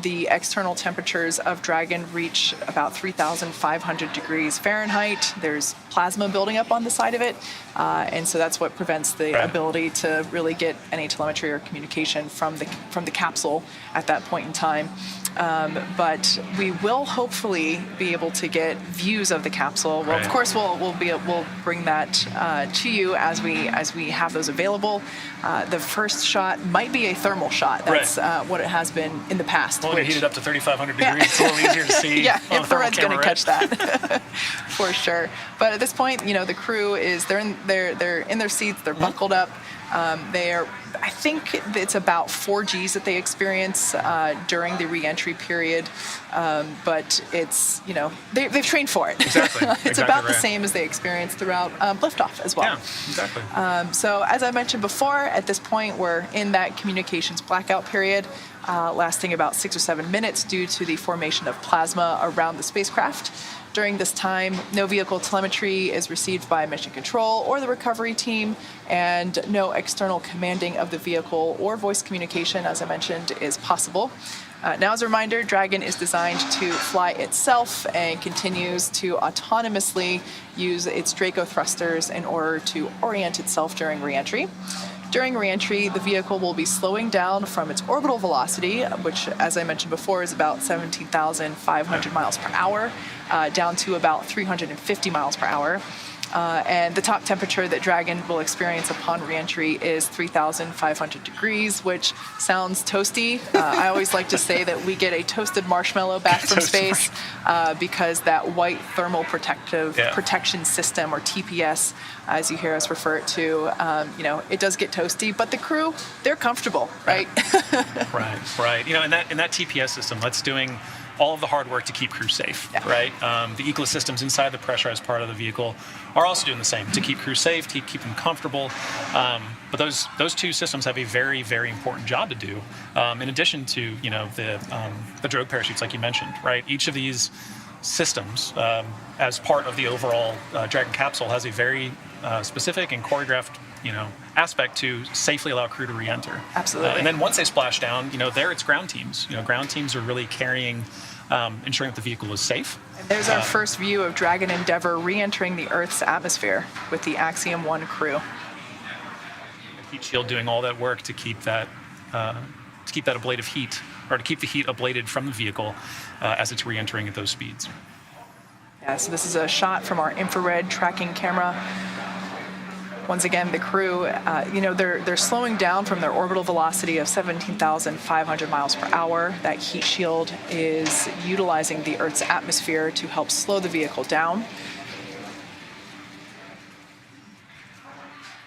The external temperatures of Dragon reach about 3,500 degrees Fahrenheit. There's plasma building up on the side of it, and so that's what prevents the ability to really get any telemetry or communication from the capsule at that point in time. But we will hopefully be able to get views of the capsule. Well, of course, we'll bring that to you as we have those available. The first shot might be a thermal shot. That's what it has been in the past. Well, heat it up to 3,500 degrees. It's a little easier to see. Yeah, on infrared's going to catch that. for sure. But at this point, the crew they're in their seats. They're buckled up. I think it's about 4 Gs that they experience during the reentry period, but it's they've trained for it. Exactly. It's about the same as they experience throughout liftoff as well. Yeah, exactly. So as I mentioned before, at this point we're in that communications blackout period, lasting about 6 or 7 minutes due to the formation of plasma around the spacecraft. During this time, no vehicle telemetry is received by Mission Control or the recovery team, and no external commanding of the vehicle or voice communication, as I mentioned, is possible. Now, as a reminder, Dragon is designed to fly itself and continues to autonomously use its Draco thrusters in order to orient itself during reentry. During reentry, the vehicle will be slowing down from its orbital velocity, which, as I mentioned before, is about 17,500 miles per hour, down to about 350 miles per hour. And the top temperature that Dragon will experience upon reentry is 3,500 degrees, which sounds toasty. I always like to say that we get a toasted marshmallow back from space because that white thermal protection system, or TPS, as you hear us refer it to, it does get toasty, but the crew, they're comfortable, right? Right. In that TPS system, that's doing all of the hard work to keep crew safe, right? The ecosystems inside the pressurized part of the vehicle are also doing the same to keep crew safe, to keep them comfortable. But those two systems have a very, very important job to do. In addition to the drogue parachutes, like you mentioned, right? Each of these systems, as part of the overall Dragon capsule, has a very specific and choreographed aspect to safely allow crew to re-enter. Absolutely. And then once they splash down, there it's ground teams. Ground teams are really carrying, ensuring that the vehicle is safe. And there's our first view of Dragon Endeavour re-entering the Earth's atmosphere with the Axiom 1 crew. Heat shield doing all that work to keep that ablative heat, or to keep the heat ablated from the vehicle as it's re-entering at those speeds. Yeah, so this is a shot from our infrared tracking camera. Once again, the crew, they're slowing down from their orbital velocity of 17,500 miles per hour. That heat shield is utilizing the Earth's atmosphere to help slow the vehicle down.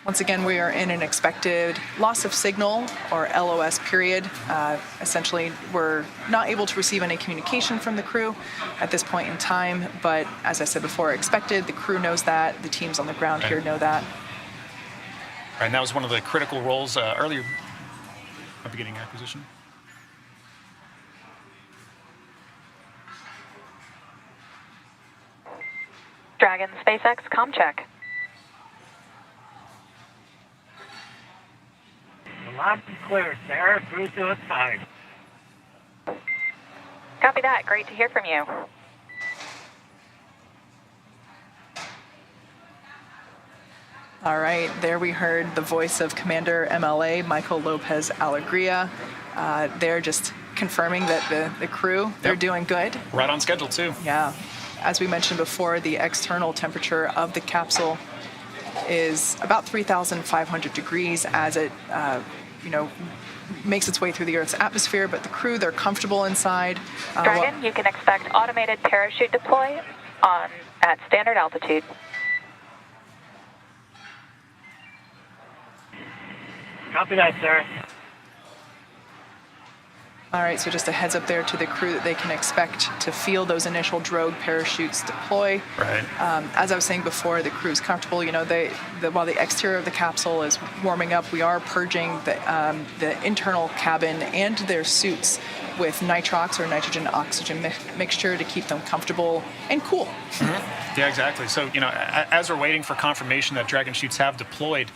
Once again, we are in an expected loss of signal, or LOS period. Essentially, we're not able to receive any communication from the crew at this point in time, but as I said before, expected. The crew knows that. The teams on the ground here know that. Right, and that was one of the critical roles earlier at beginning acquisition. Dragon SpaceX comm check. Loud and clear, sir. Cruise to its time. Copy that. Great to hear from you. All right, there we heard the voice of Commander MLA Michael Lopez Alegria. They're just confirming that the crew, they're doing good. Right on schedule, too. Yeah. As we mentioned before, the external temperature of the capsule is about 3,500 degrees as it, makes its way through the Earth's atmosphere, but the crew, they're comfortable inside. Dragon, you can expect automated parachute deploy at standard altitude. Copy that, sir. All right, so just a heads up there to the crew that they can expect to feel those initial drogue parachutes deploy. Right. As I was saying before, the crew's comfortable. While the exterior of the capsule is warming up, we are purging the internal cabin and their suits with nitrox or nitrogen oxygen mixture to keep them comfortable and cool. Mm-hmm. Yeah, exactly. So, as we're waiting for confirmation that Dragon chutes have deployed,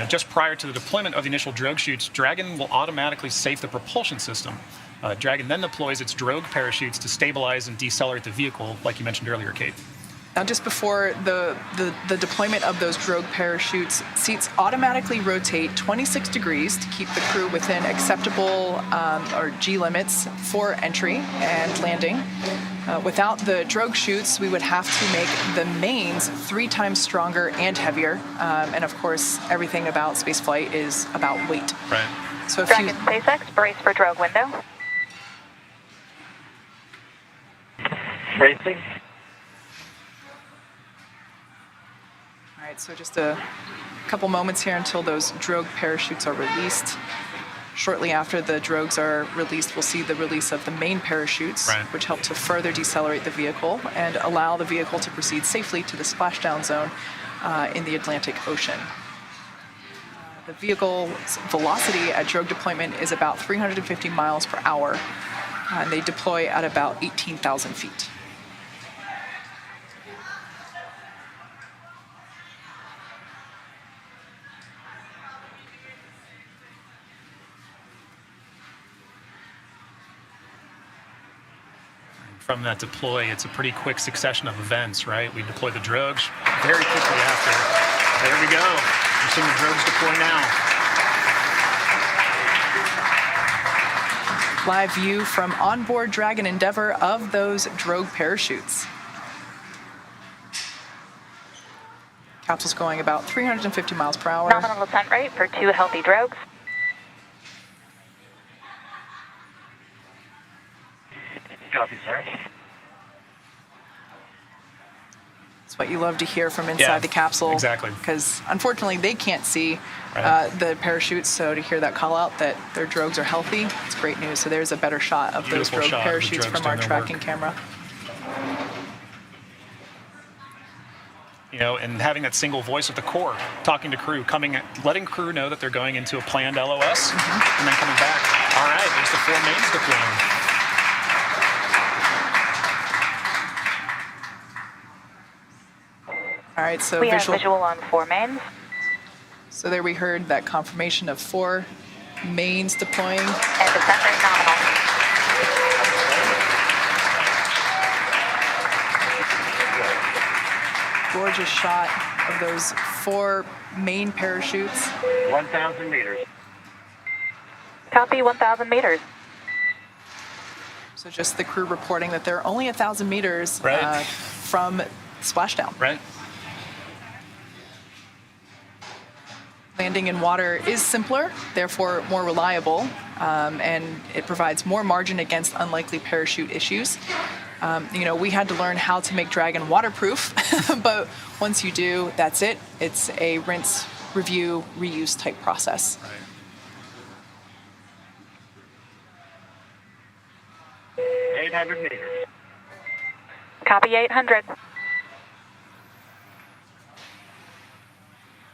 just prior to the deployment of the initial drogue chutes, Dragon will automatically safe the propulsion system. Dragon then deploys its drogue parachutes to stabilize and decelerate the vehicle, like you mentioned earlier, Kate. Now, just before the deployment of those drogue parachutes, seats automatically rotate 26 degrees to keep the crew within acceptable or G limits for entry and landing. Without the drogue chutes, we would have to make the mains 3 times stronger and heavier. And of course, everything about spaceflight is about weight. Right. So if Dragon SpaceX, brace for drogue window. Racing. All right, so just a couple moments here until those drogue parachutes are released. Shortly after the drogues are released, we'll see the release of the main parachutes, right, which help to further decelerate the vehicle and allow the vehicle to proceed safely to the splashdown zone in the Atlantic Ocean. The vehicle's velocity at drogue deployment is about 350 miles per hour, and they deploy at about 18,000 feet. From that deploy, it's a pretty quick succession of events, right? We deploy the drogues very quickly after. There we go. We're seeing the drogues deploy now. Live view from onboard Dragon Endeavour of those drogue parachutes. Capsule's going about 350 miles per hour. Nominal descent rate for 2 healthy drogues. Copy, sir. It's what you love to hear from inside the capsule. Exactly. Because unfortunately they can't see Right. the parachutes, so to hear that call out that their drogues are healthy, it's great news. So there's a better shot of those Beautiful drogue shot of the parachutes drogues from our doing their tracking work. camera. And having that single voice with the core, talking to crew, letting crew know that they're going into a planned LOS, and then coming back. All right, there's the 4 mains deploying. All right, so We have visual on 4 mains. So there we heard that confirmation of 4 mains deploying. And descent rate nominal. Gorgeous shot of those 4 main parachutes. 1,000 meters. Copy 1,000 meters. So just the crew reporting that they're only 1,000 meters Right. from splashdown. Right. Landing in water is simpler, therefore more reliable, and it provides more margin against unlikely parachute issues. We had to learn how to make Dragon waterproof, but once you do, that's it. It's a rinse, review, reuse type process. Right. 800 meters. Copy 800.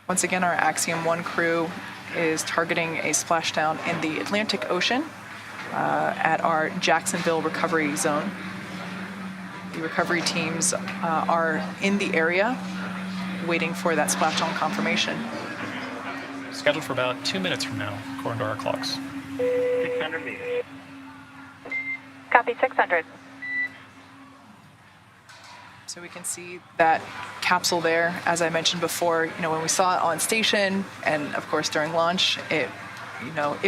Once again, our Axiom 1 crew is targeting a splashdown in the Atlantic Ocean at our Jacksonville recovery zone. The recovery teams are in the area waiting for that splashdown confirmation. scheduled for about 2 minutes from now, according to our clocks. 600 meters. Copy 600. So we can see that capsule there, as I mentioned before, when we saw it on station and of course during launch, it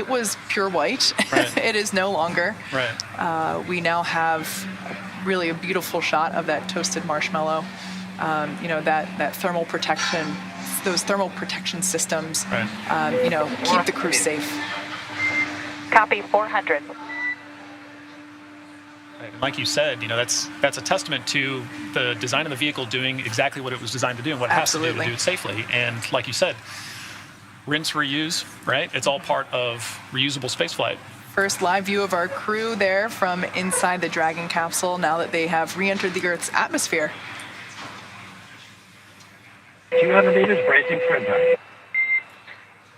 was pure white. Right. It is no longer. Right. We now have really a beautiful shot of that toasted marshmallow. That thermal protection, those thermal protection systems, Right. Keep the crew safe. Copy 400. And like you said, that's a testament to the design of the vehicle doing exactly what it was designed to do and what it has to do to do it safely. And like you said, rinse, reuse, right? It's all part of reusable spaceflight. First live view of our crew there from inside the Dragon capsule now that they have re-entered the Earth's atmosphere. 200 meters, bracing for impact.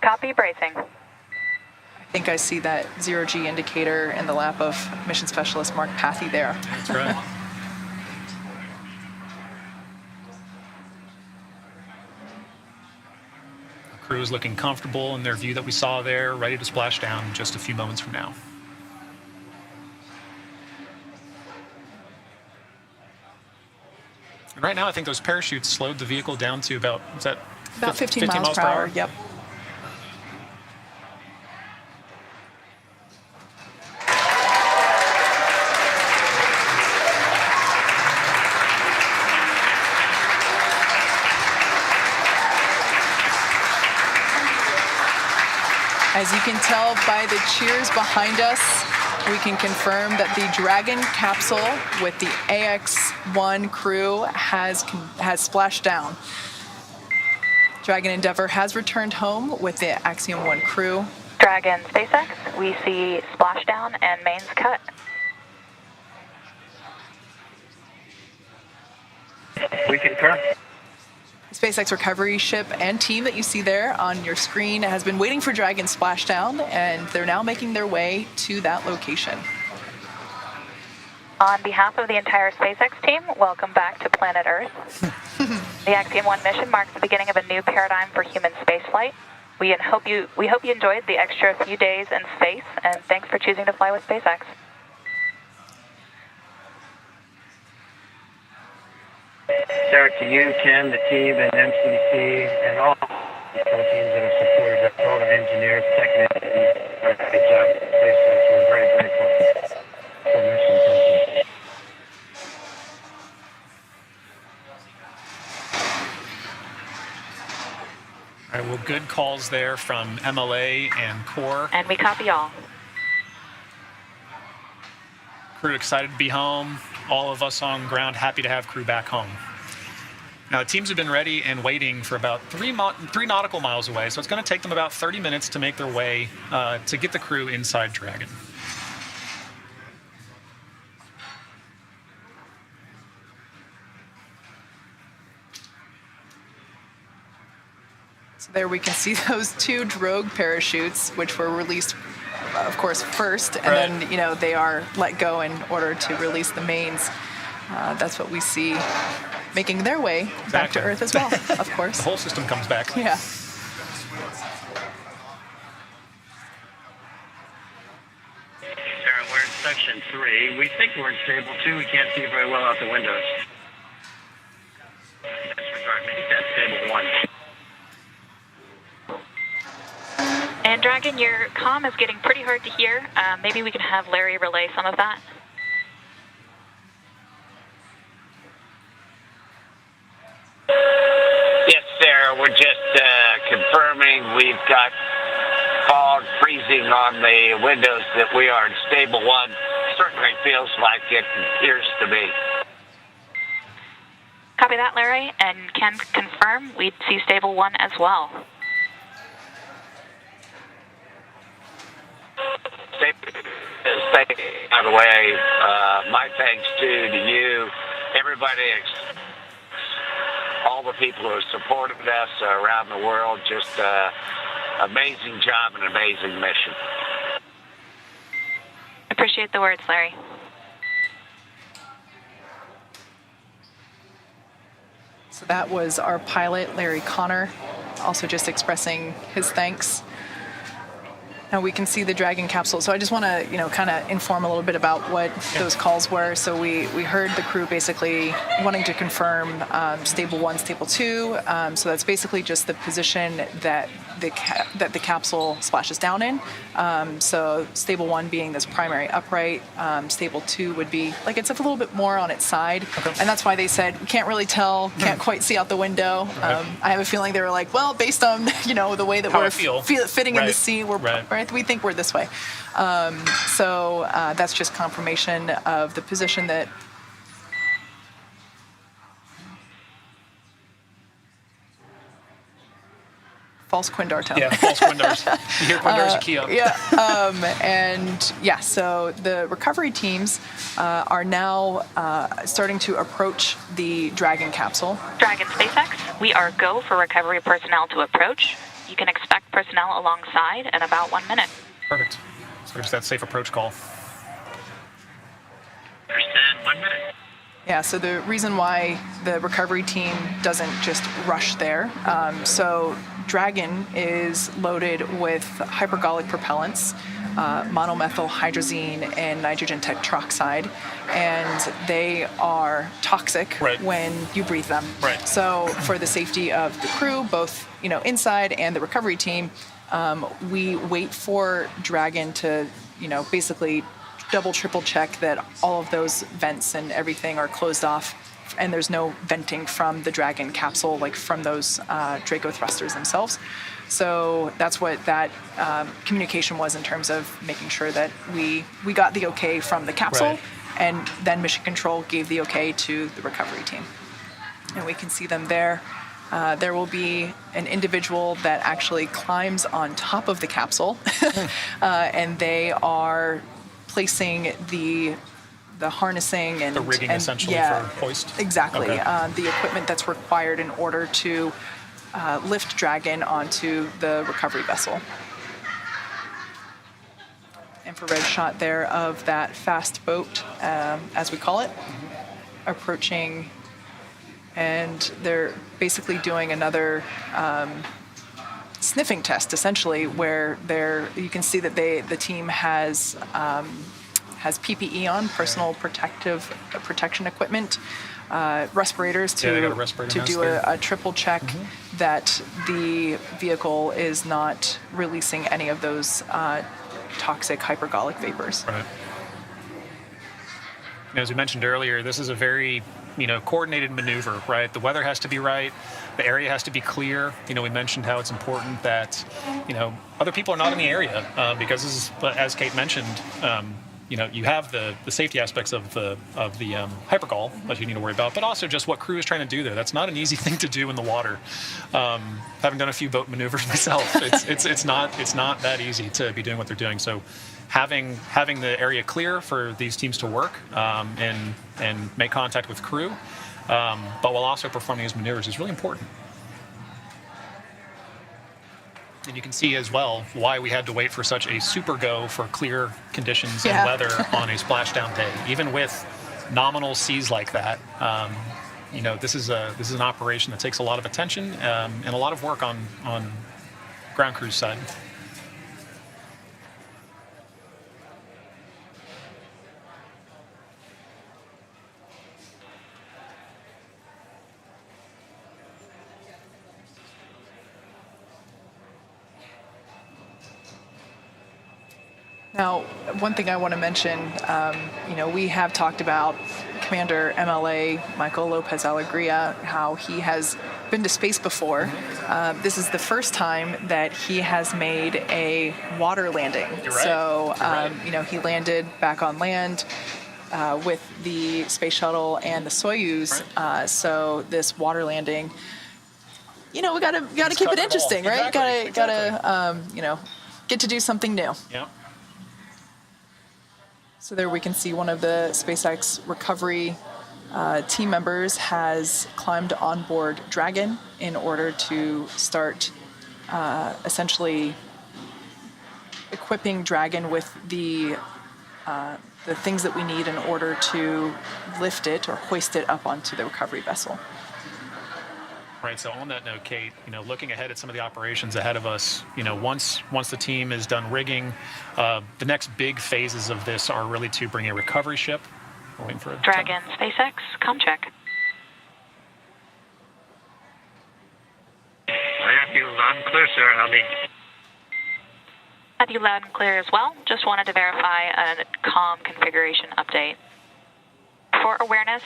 Copy bracing. I think I see that zero-G indicator in the lap of Mission Specialist Mark Pathy there. That's right. The crew is looking comfortable in their view that we saw there, ready to splash down just a few moments from now. And right now, I think those parachutes slowed the vehicle down to about 15 miles per hour? Yep. As you can tell by the cheers behind us, we can confirm that the Dragon capsule with the Ax-1 crew has splashed down. Dragon Endeavour has returned home with the Axiom 1 crew. Dragon SpaceX, we see splashdown and mains cut. We concur. The SpaceX recovery ship and team that you see there on your screen has been waiting for Dragon splashdown, and they're now making their way to that location. On behalf of the entire SpaceX team, welcome back to planet Earth. The Axiom 1 mission marks the beginning of a new paradigm for human spaceflight. We hope you enjoyed the extra few days in space, and thanks for choosing to fly with SpaceX. Sarah, to you, Ken, the team, and MCC, and all the control teams that have supported us, all the engineers, technicians, great job, SpaceX. We're very grateful for the mission. Thank you. All right, well, good calls there from MLA and Core. And we copy all. Crew excited to be home. All of us on ground happy to have crew back home. Now, the teams have been ready and waiting for about 3 nautical miles away, so it's going to take them about 30 minutes to make their way to get the crew inside Dragon. So there we can see those 2 drogue parachutes, which were released, of course, first, and then, they are let go in order to release the mains. That's what we see making their way back to Earth as well, of course. The whole system comes back. Yeah. Sarah, we're in section 3. We think we're in stable 2. We can't see very well out the windows. Disregard me. That's stable 1. And Dragon, your comm is getting pretty hard to hear. Maybe we can have Larry relay some of that. Yes, Sarah, we're just confirming we've got fog freezing on the windows that we are in stable 1. Certainly feels like it appears to be. Copy that, Larry, and can confirm we see stable 1 as well. By the way, my thanks to you, everybody, all the people who have supported us around the world. Just amazing job and amazing mission. Appreciate the words, Larry. So that was our pilot, Larry Connor, also just expressing his thanks. Now we can see the Dragon capsule. So I just want to, kind of inform a little bit about what those calls were. So we heard the crew basically wanting to confirm stable 1, stable 2. So that's basically just the position that the capsule splashes down in. So stable 1 being this primary upright. Stable 2 would be like it's a little bit more on its side. Okay. And that's why they said we can't really tell, can't quite see out the window. Right. I have a feeling they were like, well, based on the way that we're fitting in the sea, we think we're this way. So that's just confirmation of the position that. False Quindar tone. Yeah, false Quindars. You hear Quindars, you key up. Yeah, so the recovery teams are now starting to approach the Dragon capsule. Dragon SpaceX, we are go for recovery personnel to approach. You can expect personnel alongside in about 1 minute. Perfect. So there's that safe approach call. Understand, 1 minute. Yeah, so the reason why the recovery team doesn't just rush there, so Dragon is loaded with hypergolic propellants, monomethyl hydrazine and nitrogen tetroxide, and they are toxic when you breathe them. Right. So for the safety of the crew, both inside and the recovery team, we wait for Dragon to basically double, triple check that all of those vents and everything are closed off and there's no venting from the Dragon capsule, like from those Draco thrusters themselves. So that's what that communication was in terms of making sure that we got the okay from the capsule, and then Mission Control gave the okay to the recovery team. And we can see them there. There will be an individual that actually climbs on top of the capsule, and they are placing the harnessing and the rigging essentially for hoist. Exactly. Okay. The equipment that's required in order to lift Dragon onto the recovery vessel. Infrared shot there of that fast boat, as we call it, approaching, and they're basically doing another sniffing test, essentially, where you can see that the team has PPE on, personal protection equipment, respirators to do a triple check that the vehicle is not releasing any of those toxic hypergolic vapors. Right. As we mentioned earlier, this is a very coordinated maneuver, right? The weather has to be right. The area has to be clear. We mentioned how it's important that, other people are not in the area because this is, as Kate mentioned, you have the safety aspects of the hypergol that you need to worry about, but also just what crew is trying to do there. That's not an easy thing to do in the water. Having done a few boat maneuvers myself, it's not that easy to be doing what they're doing. So having the area clear for these teams to work and make contact with crew, but while also performing these maneuvers is really important. And you can see as well why we had to wait for such a super go for clear conditions and weather on a splashdown day. Even with nominal seas like that, this is an operation that takes a lot of attention and a lot of work on ground crew's side. Now, one thing I want to mention, we have talked about Commander MLA Michael Lopez Alegria, how he has been to space before. This is the first time that he has made a water landing. You're right. So, he landed back on land with the space shuttle and the Soyuz. Right. So this water landing, we gotta keep it interesting, right? Exactly. Gotta get to do something new. Yeah. So there we can see one of the SpaceX recovery team members has climbed on board Dragon in order to start essentially equipping Dragon with the things that we need in order to lift it or hoist it up onto the recovery vessel. Right. So on that note, Kate, looking ahead at some of the operations ahead of us, once the team is done rigging, the next big phases of this are really to bring a recovery ship. We're waiting for Dragon, SpaceX, com check. I have you loud and clear, sir. I'll be. Have you loud and clear as well. Just wanted to verify a comm configuration update. For awareness,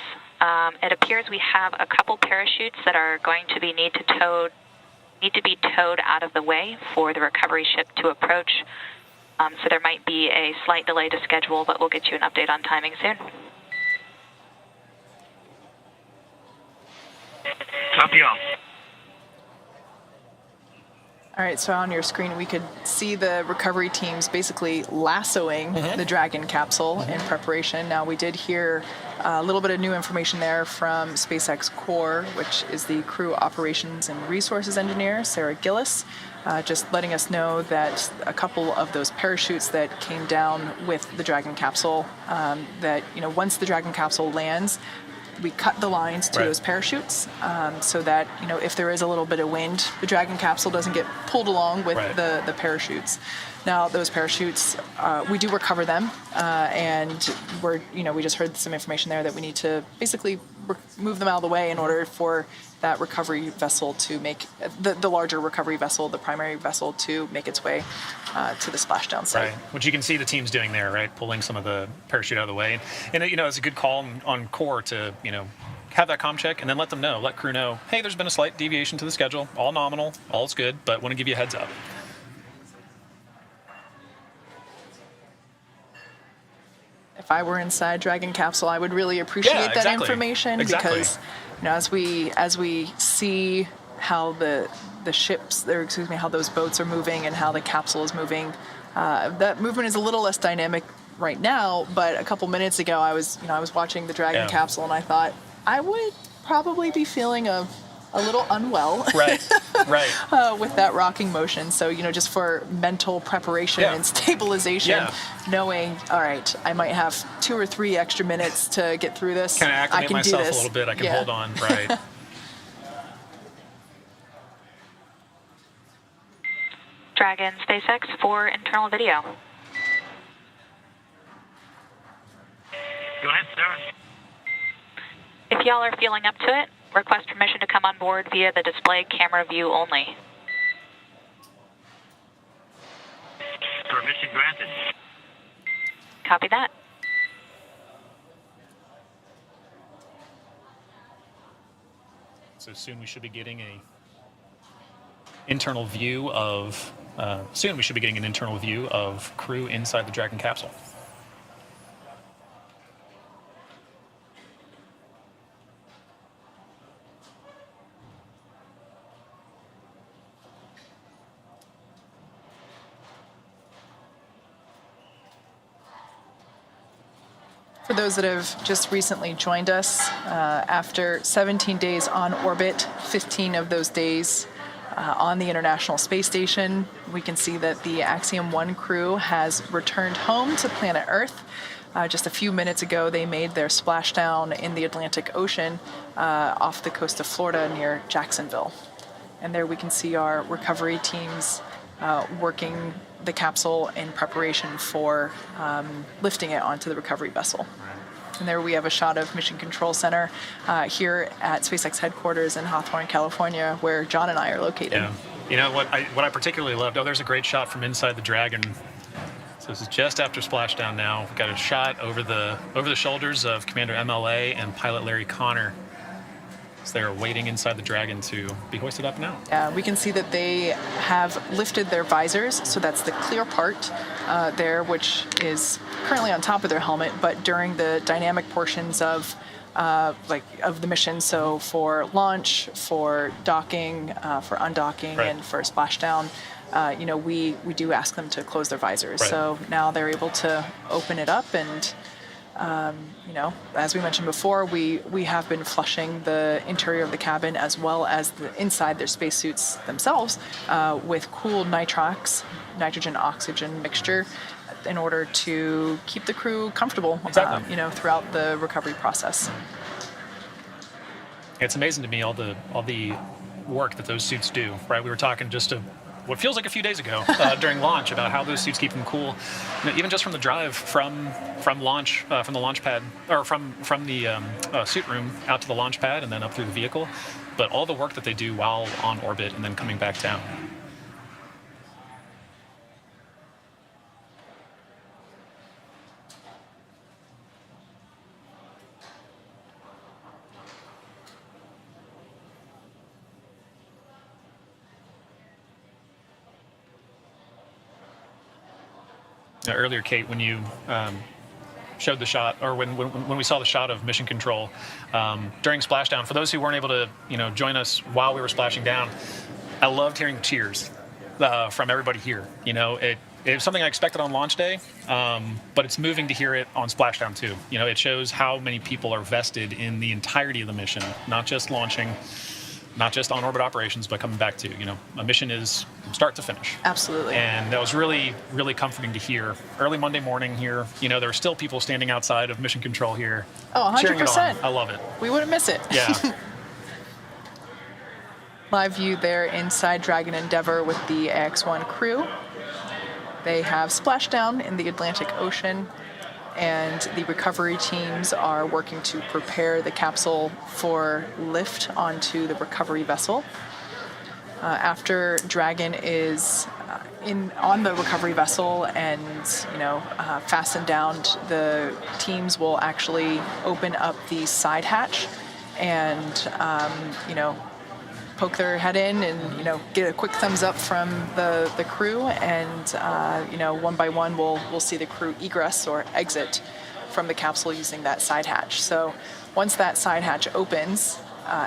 it appears we have a couple parachutes that are going to need to be towed out of the way for the recovery ship to approach. So there might be a slight delay to schedule, but we'll get you an update on timing soon. Copy all. All right, so on your screen, we could see the recovery teams basically lassoing the Dragon capsule in preparation. Now, we did hear a little bit of new information there from SpaceX Core, which is the crew operations and resources engineer, Sarah Gillis, just letting us know that a couple of those parachutes that came down with the Dragon capsule, that, once the Dragon capsule lands, we cut the lines to those parachutes so that, if there is a little bit of wind, the Dragon capsule doesn't get pulled along with the parachutes. Now, those parachutes, we do recover them, and we just heard some information there that we need to basically move them out of the way in order for that recovery vessel to make, the larger recovery vessel, the primary vessel, to make its way to the splashdown site. Right, which you can see the team's doing there, right? Pulling some of the parachute out of the way. And it's a good call on Core to, have that comm check and then let crew know, hey, there's been a slight deviation to the schedule, all nominal, all's good, but want to give you a heads up. If I were inside Dragon capsule, I would really appreciate that information because, as we see how the ships, how those boats are moving and how the capsule is moving, that movement is a little less dynamic right now. But a couple minutes ago, I was watching the Dragon capsule, and I thought I would probably be feeling a little unwell, with that rocking motion. So, just for mental preparation and stabilization, knowing, all right, I might have 2 or 3 extra minutes to get through this. Kind of acclimate I can do myself this. a little bit. I can hold on, right. Dragon, SpaceX for internal video. Go ahead, sir. If y'all are feeling up to it, request permission to come on board via the display camera view only. Permission granted. Copy that. So soon we should be getting an internal view of crew inside the Dragon capsule. For those that have just recently joined us, after 17 days on orbit, 15 of those days on the International Space Station, we can see that the Axiom-1 crew has returned home to planet Earth. Just a few minutes ago, they made their splashdown in the Atlantic Ocean off the coast of Florida near Jacksonville. And there we can see our recovery teams working the capsule in preparation for lifting it onto the recovery vessel. And there we have a shot of Mission Control Center here at SpaceX headquarters in Hawthorne, California, where John and I are located. Yeah. What I particularly loved, there's a great shot from inside the Dragon. So this is just after splashdown now. We've got a shot over the shoulders of Commander MLA and pilot Larry Connor. So they're waiting inside the Dragon to be hoisted up now. Yeah, we can see that they have lifted their visors, so that's the clear part there, which is currently on top of their helmet, but during the dynamic portions of the mission, so for launch, for docking, for undocking, and for splashdown, we do ask them to close their visors. So now they're able to open it up and as we mentioned before, we have been flushing the interior of the cabin as well as the inside their spacesuits themselves with cool nitrox, nitrogen-oxygen mixture, in order to keep the crew comfortable, throughout the recovery process. It's amazing to me all the work that those suits do, right? We were talking just what feels like a few days ago during launch about how those suits keep them cool. Even just from the drive from launch, from the launch pad, or from the suit room out to the launch pad and then up through the vehicle. But all the work that they do while on orbit and then coming back down. Earlier, Kate, when you showed the shot, or when we saw the shot of mission control during splashdown, for those who weren't able to join us while we were splashing down, I loved hearing cheers from everybody here. It was something I expected on launch day, but it's moving to hear it on splashdown too. It shows how many people are vested in the entirety of the mission, not just launching, not just on-orbit operations, but coming back to, a mission is from start to finish. Absolutely. And that was really, really comforting to hear. Early Monday morning here, there are still people standing outside of mission control here. Oh, 100%. Cheering it on. I love it. We wouldn't miss it. Yeah. Live view there inside Dragon Endeavour with the Ax-1 crew. They have splashed down in the Atlantic Ocean, and the recovery teams are working to prepare the capsule for lift onto the recovery vessel. After Dragon is on the recovery vessel and fastened down, the teams will actually open up the side hatch and poke their head in and get a quick thumbs up from the crew, and one by one we'll see the crew egress or exit from the capsule using that side hatch. So once that side hatch opens,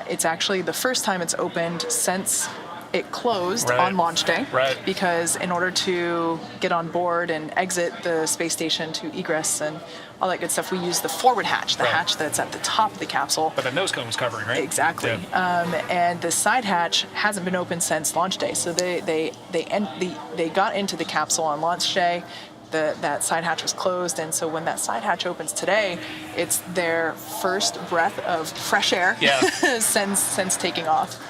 it's actually the first time it's opened since it closed on launch day, because in order to get on board and exit the space station to egress and all that good stuff, we use the forward hatch, the hatch that's at the top of the capsule. But that nose cone was covering, right? Exactly. Yeah. And the side hatch hasn't been open since launch day. So they got into the capsule on launch day. That side hatch was closed, and so when that side hatch opens today, it's their first breath of fresh air since taking off.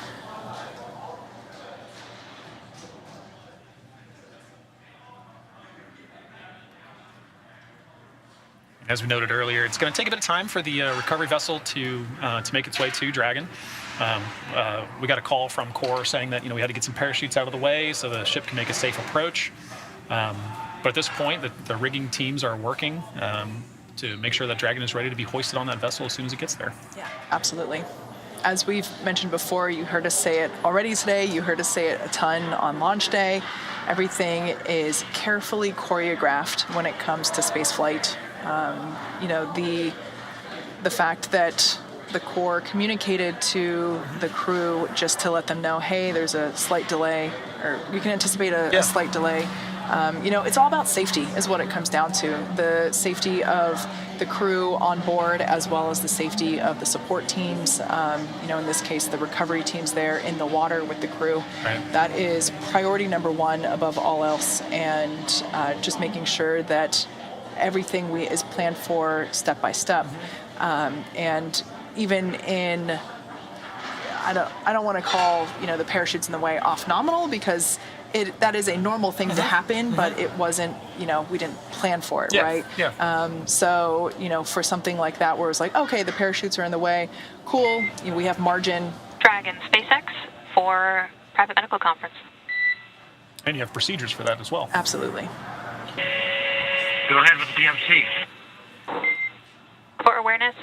As we noted earlier, it's going to take a bit of time for the recovery vessel to make its way to Dragon. We got a call from Core saying that we had to get some parachutes out of the way so the ship can make a safe approach. But at this point, the rigging teams are working to make sure that Dragon is ready to be hoisted on that vessel as soon as it gets there. Yeah, absolutely. As we've mentioned before, you heard us say it already today. You heard us say it a ton on launch day. Everything is carefully choreographed when it comes to space flight. The fact that the Core communicated to the crew just to let them know, hey, there's a slight delay, or you can anticipate a slight delay. It's all about safety is what it comes down to. The safety of the crew on board, as well as the safety of the support teams. In this case, the recovery teams there in the water with the crew. Right. That is priority number one above all else, and just making sure that everything is planned for step by step. And even in, I don't want to call the parachutes in the way off nominal, because that is a normal thing to happen, but it wasn't, we didn't plan for it, right? Yeah. So, for something like that where it's like, okay, the parachutes are in the way, cool, we have margin. Dragon SpaceX for private medical conference. And you have procedures for that as well. Absolutely. Go ahead with the DMC. For awareness.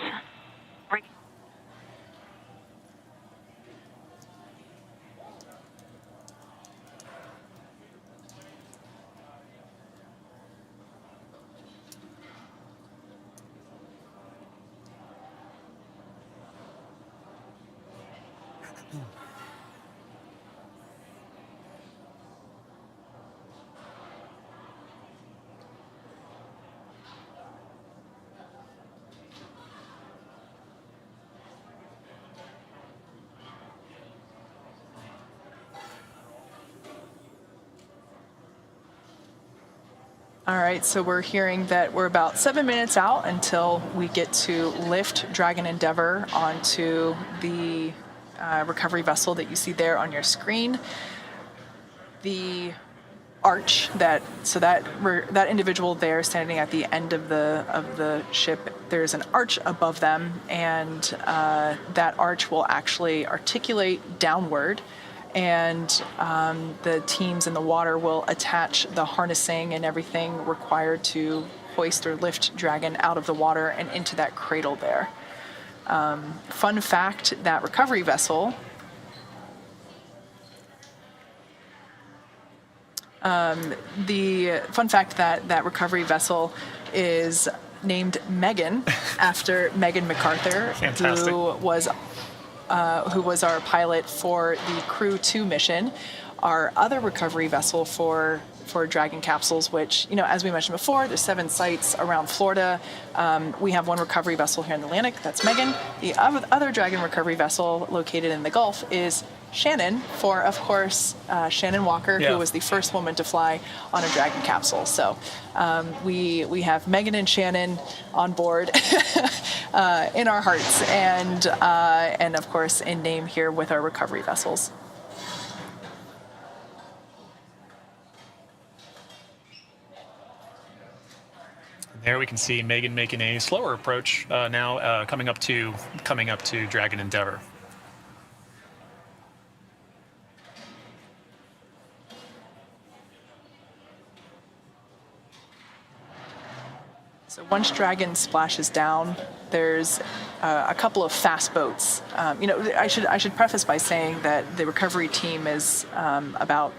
All right, so we're hearing that we're about 7 minutes out until we get to lift Dragon Endeavour onto the recovery vessel that you see there on your screen. The arch that individual there standing at the end of the ship, there's an arch above them, and that arch will actually articulate downward, and the teams in the water will attach the harnessing and everything required to hoist or lift Dragon out of the water and into that cradle there. Fun fact, that recovery vessel that recovery vessel is named Megan after Megan MacArthur, Fantastic. who was our pilot for the Crew 2 mission. Our other recovery vessel for Dragon capsules, which, as we mentioned before, there's 7 sites around Florida. We have one recovery vessel here in the Atlantic, that's Megan. The other Dragon recovery vessel located in the Gulf is Shannon, for, of course, Shannon Walker, who was the first woman to fly on a Dragon capsule. So we have Megan and Shannon on board in our hearts, and of course in name here with our recovery vessels. There we can see Megan making a slower approach now, coming up to Dragon Endeavour. So once Dragon splashes down, there's a couple of fast boats. I should preface by saying that the recovery team is about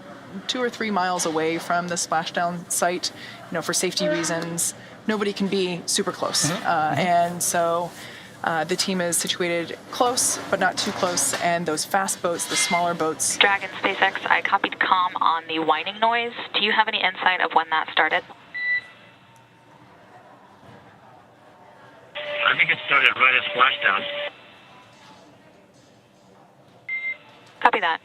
2 or 3 miles away from the splashdown site. For safety reasons, nobody can be super close, and so the team is situated close, but not too close. And those fast boats, the smaller boats. Dragon SpaceX, I copied comm on the whining noise. Do you have any insight of when that started? I think it started right at splashdown. Copy that.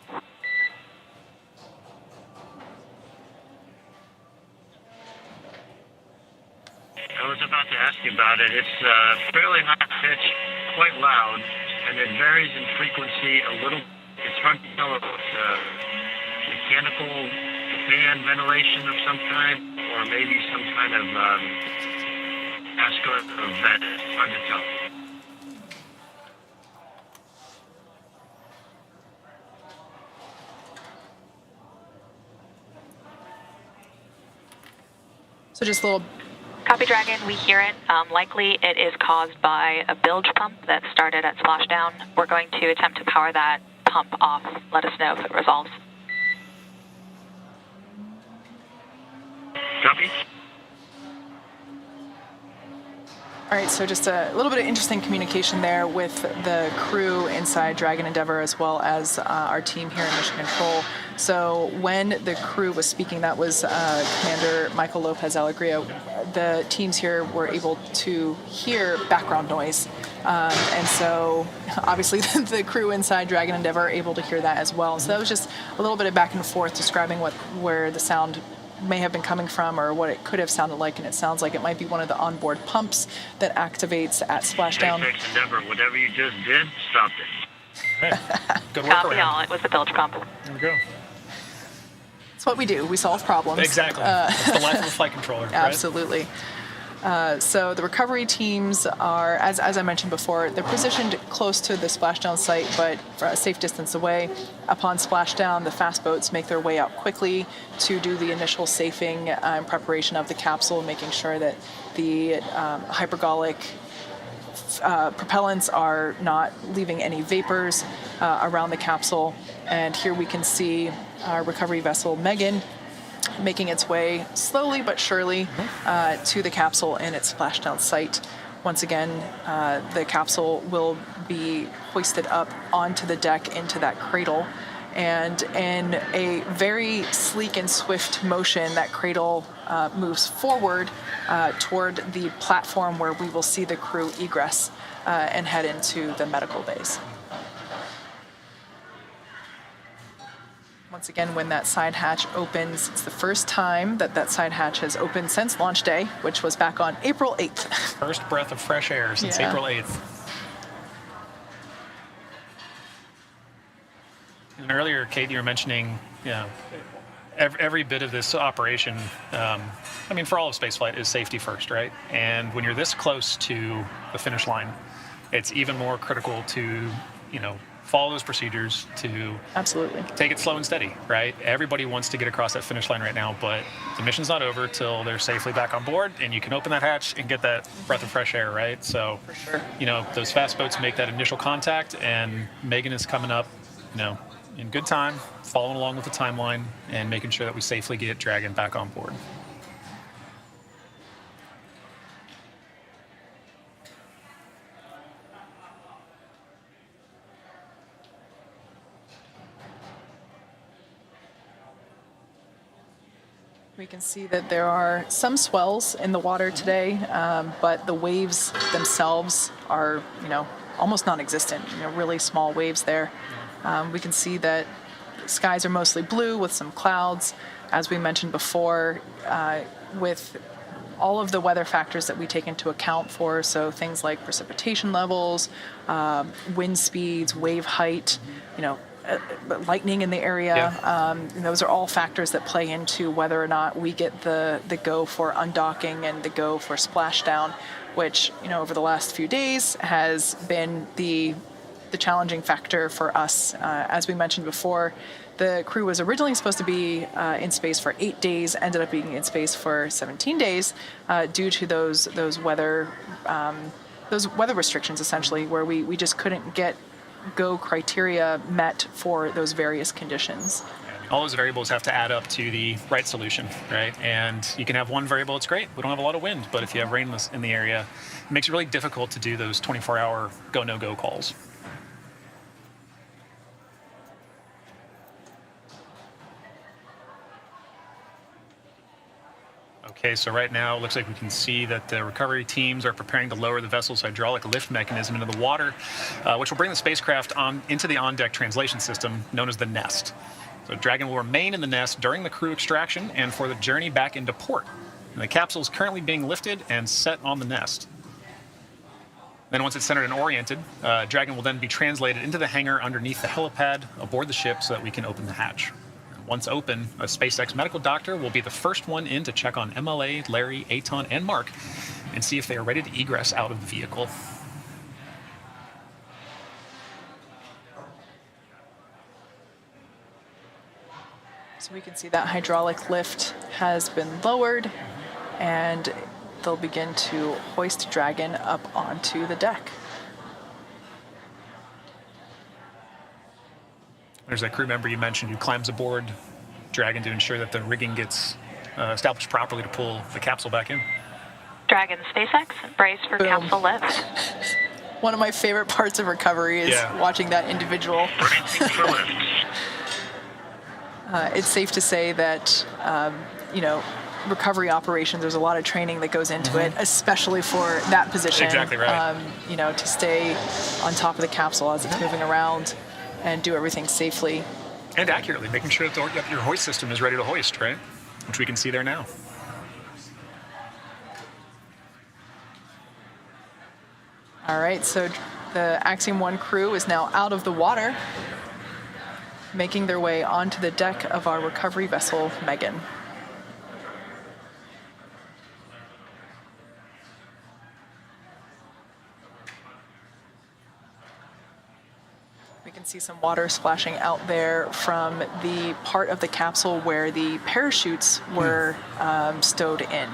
I was about to ask you about it. It's fairly high pitch, quite loud, and it varies in frequency a little. It's hard to tell if it's mechanical fan ventilation of some kind, or maybe some kind of ascot event. It's hard to tell. So just a little. Copy, Dragon. We hear it. Likely it is caused by a bilge pump that started at splashdown. We're going to attempt to power that pump off. Let us know if it resolves. Copy. All right, so just a little bit of interesting communication there with the crew inside Dragon Endeavour, as well as our team here in Mission Control. So when the crew was speaking, that was Commander Michael Lopez Alegria, the teams here were able to hear background noise. And so obviously the crew inside Dragon Endeavour are able to hear that as well. So that was just a little bit of back and forth describing where the sound may have been coming from, or what it could have sounded like, and it sounds like it might be one of the onboard pumps that activates at splashdown. SpaceX Endeavour, whatever you just did, stopped it. All right. Good work Copy all. around. It was the bilge pump. There we go. It's what we do. We solve problems. Exactly. That's the life of a flight controller, right? Absolutely. So the recovery teams are, as I mentioned before, they're positioned close to the splashdown site, but for a safe distance away. Upon splashdown, the fast boats make their way out quickly to do the initial safing and preparation of the capsule, making sure that the hypergolic propellants are not leaving any vapors around the capsule. And here we can see our recovery vessel Megan making its way slowly but surely to the capsule and its splashdown site. Once again, the capsule will be hoisted up onto the deck into that cradle, and in a very sleek and swift motion, that cradle moves forward toward the platform where we will see the crew egress and head into the medical bays. Once again, when that side hatch opens, it's the first time that side hatch has opened since launch day, which was back on April 8th. First breath of fresh air since April 8th. And earlier, Kate, you were mentioning, every bit of this operation, for all of spaceflight, is safety first, right? And when you're this close to the finish line, it's even more critical to, follow those procedures, to Absolutely take it slow and steady, right? Everybody wants to get across that finish line right now, but the mission's not over till they're safely back on board and you can open that hatch and get that breath of fresh air, right? So, For sure. Those fast boats make that initial contact, and Megan is coming up, in good time, following along with the timeline and making sure that we safely get Dragon back on board. We can see that there are some swells in the water today, but the waves themselves are, almost non-existent. Really small waves there. We can see that skies are mostly blue with some clouds, as we mentioned before, with all of the weather factors that we take into account for, so things like precipitation levels, wind speeds, wave height, lightning in the area. Yeah. Those are all factors that play into whether or not we get the go for undocking and the go for splashdown, which, over the last few days has been the challenging factor for us. As we mentioned before, the crew was originally supposed to be in space for 8 days, ended up being in space for 17 days due to those weather restrictions, essentially, where we just couldn't get go criteria met for those various conditions. All those variables have to add up to the right solution, right? And you can have one variable, it's great, we don't have a lot of wind, but if you have rain in the area, it makes it really difficult to do those 24-hour go, no-go calls. Okay, so right now it looks like we can see that the recovery teams are preparing to lower the vessel's hydraulic lift mechanism into the water, which will bring the spacecraft into the on-deck translation system known as the nest. So Dragon will remain in the nest during the crew extraction and for the journey back into port. And the capsule is currently being lifted and set on the nest. Then once it's centered and oriented, Dragon will then be translated into the hangar underneath the helipad aboard the ship so that we can open the hatch. Once open, a SpaceX medical doctor will be the first one in to check on MLA, Larry, Aton, and Mark and see if they are ready to egress out of the vehicle. So we can see that hydraulic lift has been lowered, and they'll begin to hoist Dragon up onto the deck. There's that crew member you mentioned who climbs aboard Dragon to ensure that the rigging gets established properly to pull the capsule back in. Dragon SpaceX, brace for Boom. capsule lift. One of my favorite parts of recovery is watching that individual. It's safe to say that, recovery operations, there's a lot of training that goes into it, especially for that position. Exactly right. To stay on top of the capsule as it's moving around and do everything safely. And accurately, making sure that your hoist system is ready to hoist, right? Which we can see there now. All right, so the Axiom 1 crew is now out of the water, making their way onto the deck of our recovery vessel, Megan. We can see some water splashing out there from the part of the capsule where the parachutes were stowed in.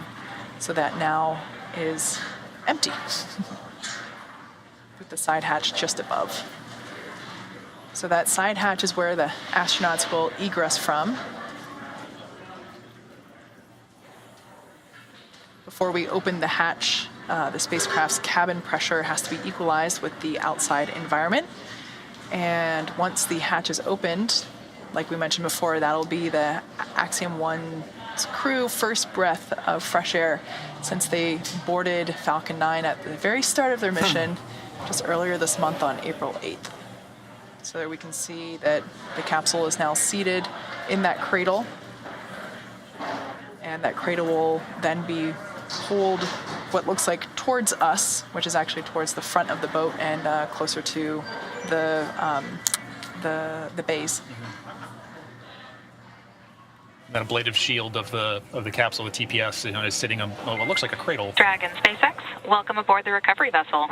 So that now is empty, with the side hatch just above. So that side hatch is where the astronauts will egress from. Before we open the hatch, the spacecraft's cabin pressure has to be equalized with the outside environment. And once the hatch is opened, like we mentioned before, that'll be the Axiom 1's crew first breath of fresh air since they boarded Falcon 9 at the very start of their mission just earlier this month on April 8th. So there we can see that the capsule is now seated in that cradle, and that cradle will then be pulled what looks like towards us, which is actually towards the front of the boat and closer to the the bays. That ablative shield of the capsule, the TPS, is sitting on what looks like a cradle. Dragon SpaceX, welcome aboard the recovery vessel.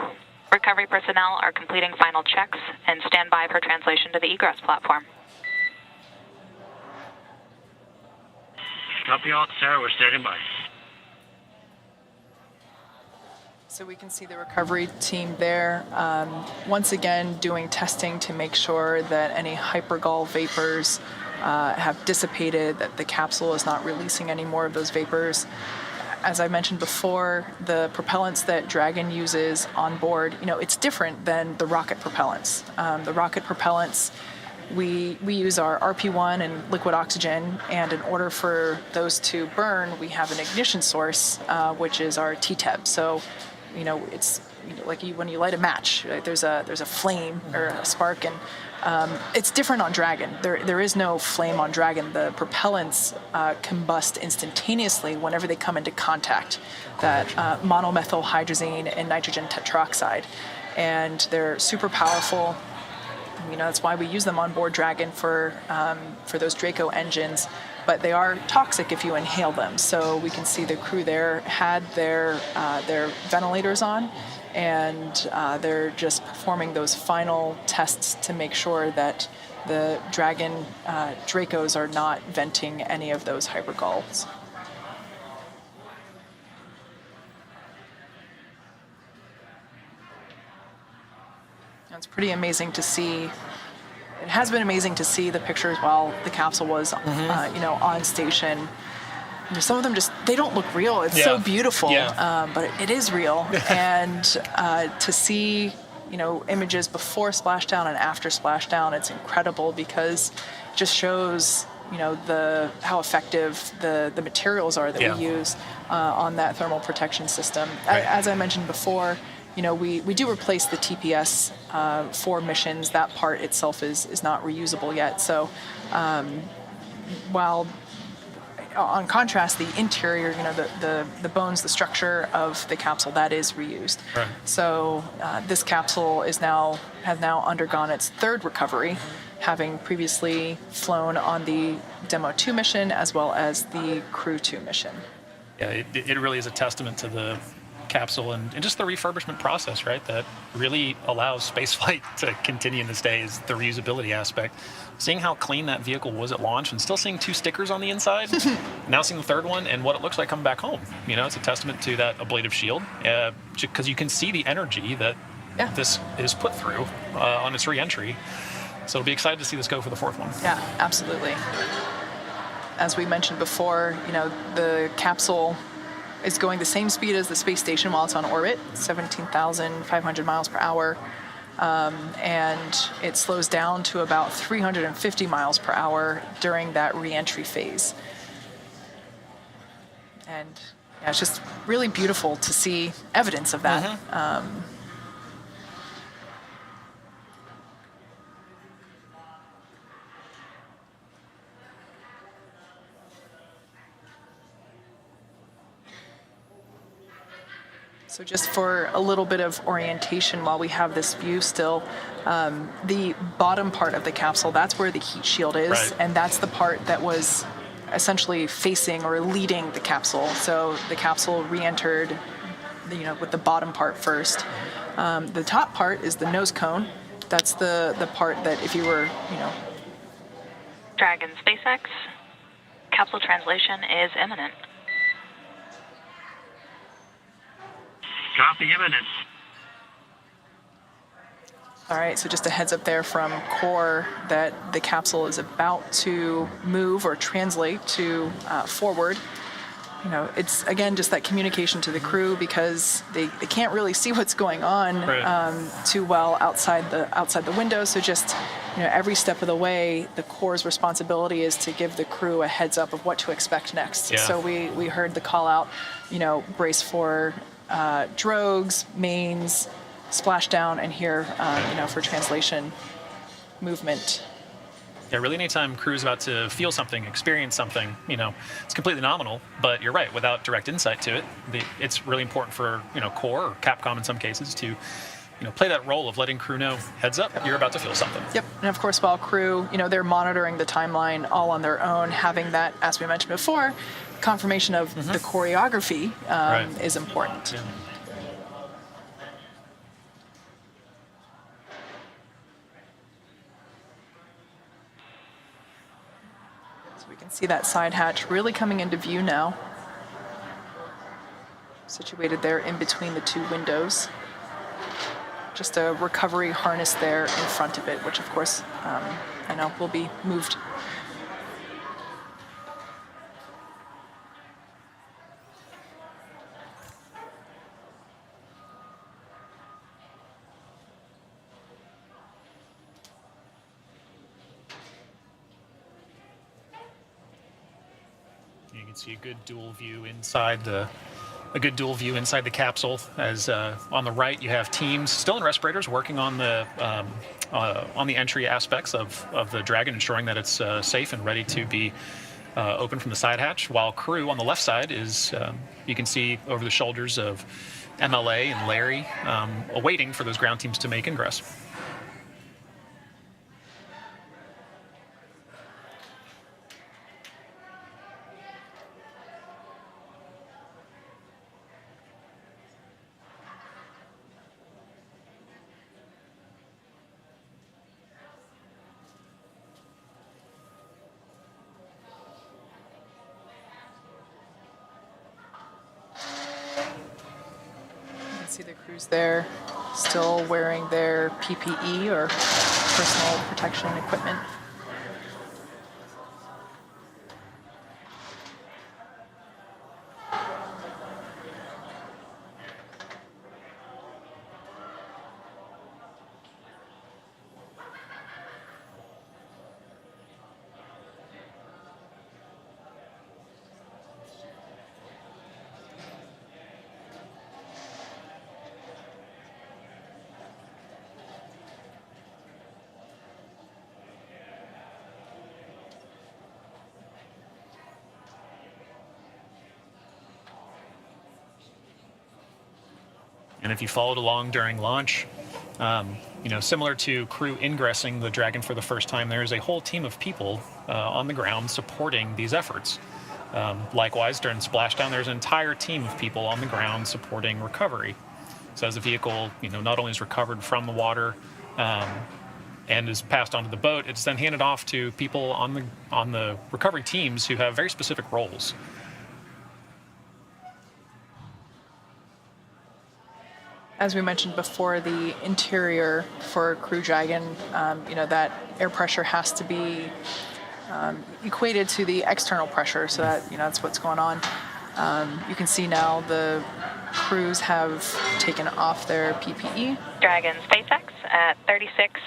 Recovery personnel are completing final checks and stand by for translation to the egress platform. Copy all, Sarah. We're standing by. So we can see the recovery team there, once again doing testing to make sure that any hypergol vapors have dissipated, that the capsule is not releasing any more of those vapors. As I mentioned before, the propellants that Dragon uses on board, it's different than the rocket propellants. The rocket propellants, we use our RP1 and liquid oxygen, and in order for those to burn, we have an ignition source, which is our TTEB. So, it's like when you light a match, right? There's a flame or a spark, and it's different on Dragon. There is no flame on Dragon. The propellants combust instantaneously whenever they come into contact. That monomethyl hydrazine and nitrogen tetroxide, and they're super powerful. That's why we use them on board Dragon for those Draco engines. But they are toxic if you inhale them. So we can see the crew there had their ventilators on, and they're just performing those final tests to make sure that the Dragon Dracos are not venting any of those hypergols. It's pretty amazing to see. It has been amazing to see the pictures while the capsule was, on station. Some of them they don't look real. It's so beautiful, but it is real. And to see, images before splashdown and after splashdown, it's incredible because it just shows, how effective the materials are that we use on that thermal protection system. Right. As I mentioned before, we do replace the TPS for missions. That part itself is not reusable yet. So while on contrast, the interior, the bones, the structure of the capsule, that is reused. Right. So this capsule has now undergone its third recovery, having previously flown on the Demo 2 mission as well as the Crew 2 mission. Yeah, it really is a testament to the capsule and just the refurbishment process, right? That really allows spaceflight to continue in this day is the reusability aspect. Seeing how clean that vehicle was at launch and still seeing 2 stickers on the inside, now seeing the third one and what it looks like coming back home. It's a testament to that ablative shield because you can see the energy that this is put through on its reentry. So it'll be excited to see this go for the 4th one. Yeah, absolutely. As we mentioned before, the capsule is going the same speed as the space station while it's on orbit, 17,500 miles per hour. And it slows down to about 350 miles per hour during that reentry phase. And it's just really beautiful to see evidence of that. So just for a little bit of orientation while we have this view still, the bottom part of the capsule, that's where the heat shield is, right. And that's the part that was essentially facing or leading the capsule. So the capsule re-entered, with the bottom part first. The top part is the nose cone. That's the part that if you were, Dragon SpaceX, capsule translation is imminent. Copy, imminent. All right, so just a heads up there from core that the capsule is about to move or translate to forward. It's again just that communication to the crew because they can't really see what's going on too well outside the window. So just every step of the way, the core's responsibility is to give the crew a heads up of what to expect next. Yeah. So we heard the call out, brace for drogues, mains, splashdown, and here, for translation movement. Yeah, really anytime crew's about to feel something, experience something, it's completely nominal, but you're right, without direct insight to it, it's really important for, core or Capcom in some cases to, play that role of letting crew know, heads up, you're about to feel something. Yep, and of course, while crew, they're monitoring the timeline all on their own, having that, as we mentioned before, confirmation of the choreography is important. Yeah. So we can see that side hatch really coming into view now, situated there in between the two windows. Just a recovery harness there in front of it, which of course, will be moved. You can see a good dual view inside the capsule. As on the right, you have teams still in respirators working on the entry aspects of the Dragon, ensuring that it's safe and ready to be open from the side hatch. While crew on the left side is, you can see over the shoulders of MLA and Larry, awaiting for those ground teams to make ingress. See the crews there still wearing their PPE or personal protection equipment. And if you followed along during launch, similar to crew ingressing the Dragon for the first time, there is a whole team of people on the ground supporting these efforts. Likewise, during splashdown, there's an entire team of people on the ground supporting recovery. So as the vehicle, not only is recovered from the water and is passed onto the boat, it's then handed off to people on the recovery teams who have very specific roles. As we mentioned before, the interior for Crew Dragon, that air pressure has to be equated to the external pressure, so that, that's what's going on. You can see now the crews have taken off their PPE. Dragon SpaceX at 36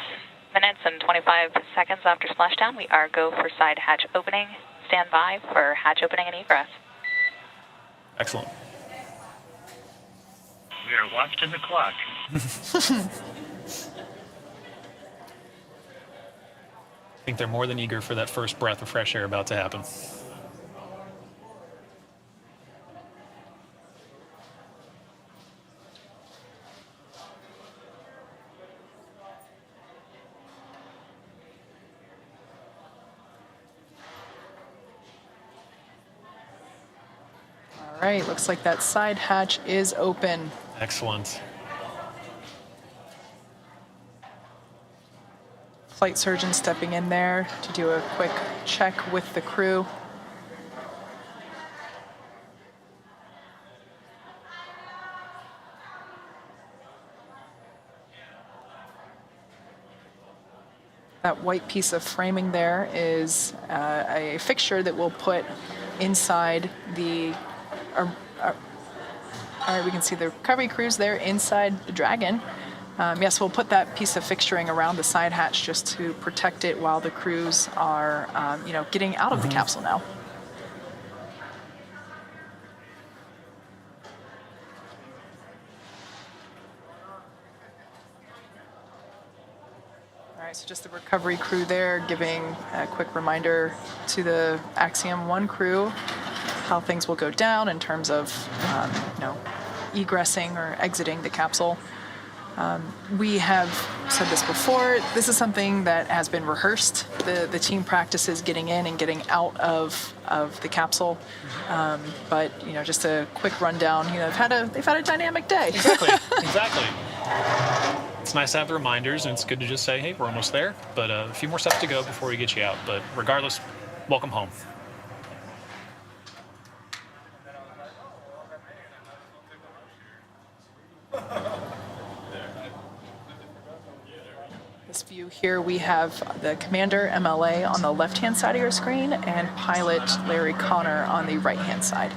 minutes and 25 seconds after splashdown. We are go for side hatch opening. Stand by for hatch opening and egress. Excellent. We are watching the clock. I think they're more than eager for that first breath of fresh air about to happen. All right, looks like that side hatch is open. Excellent. Flight surgeon stepping in there to do a quick check with the crew. That white piece of framing there is a fixture that we'll put inside the all right, we can see the recovery crews there inside the Dragon. Yes, we'll put that piece of fixturing around the side hatch just to protect it while the crews are, getting out of the capsule now. All right, so just the recovery crew there giving a quick reminder to the Axiom 1 crew how things will go down in terms of, egressing or exiting the capsule. We have said this before, this is something that has been rehearsed. The team practices getting in and getting out of the capsule. But, just a quick rundown, they've had a dynamic day. Exactly. It's nice to have the reminders, and it's good to just say, hey, we're almost there, but a few more steps to go before we get you out. But regardless, welcome home. This view here, we have the commander, MLA, on the left-hand side of your screen, and pilot Larry Connor on the right-hand side.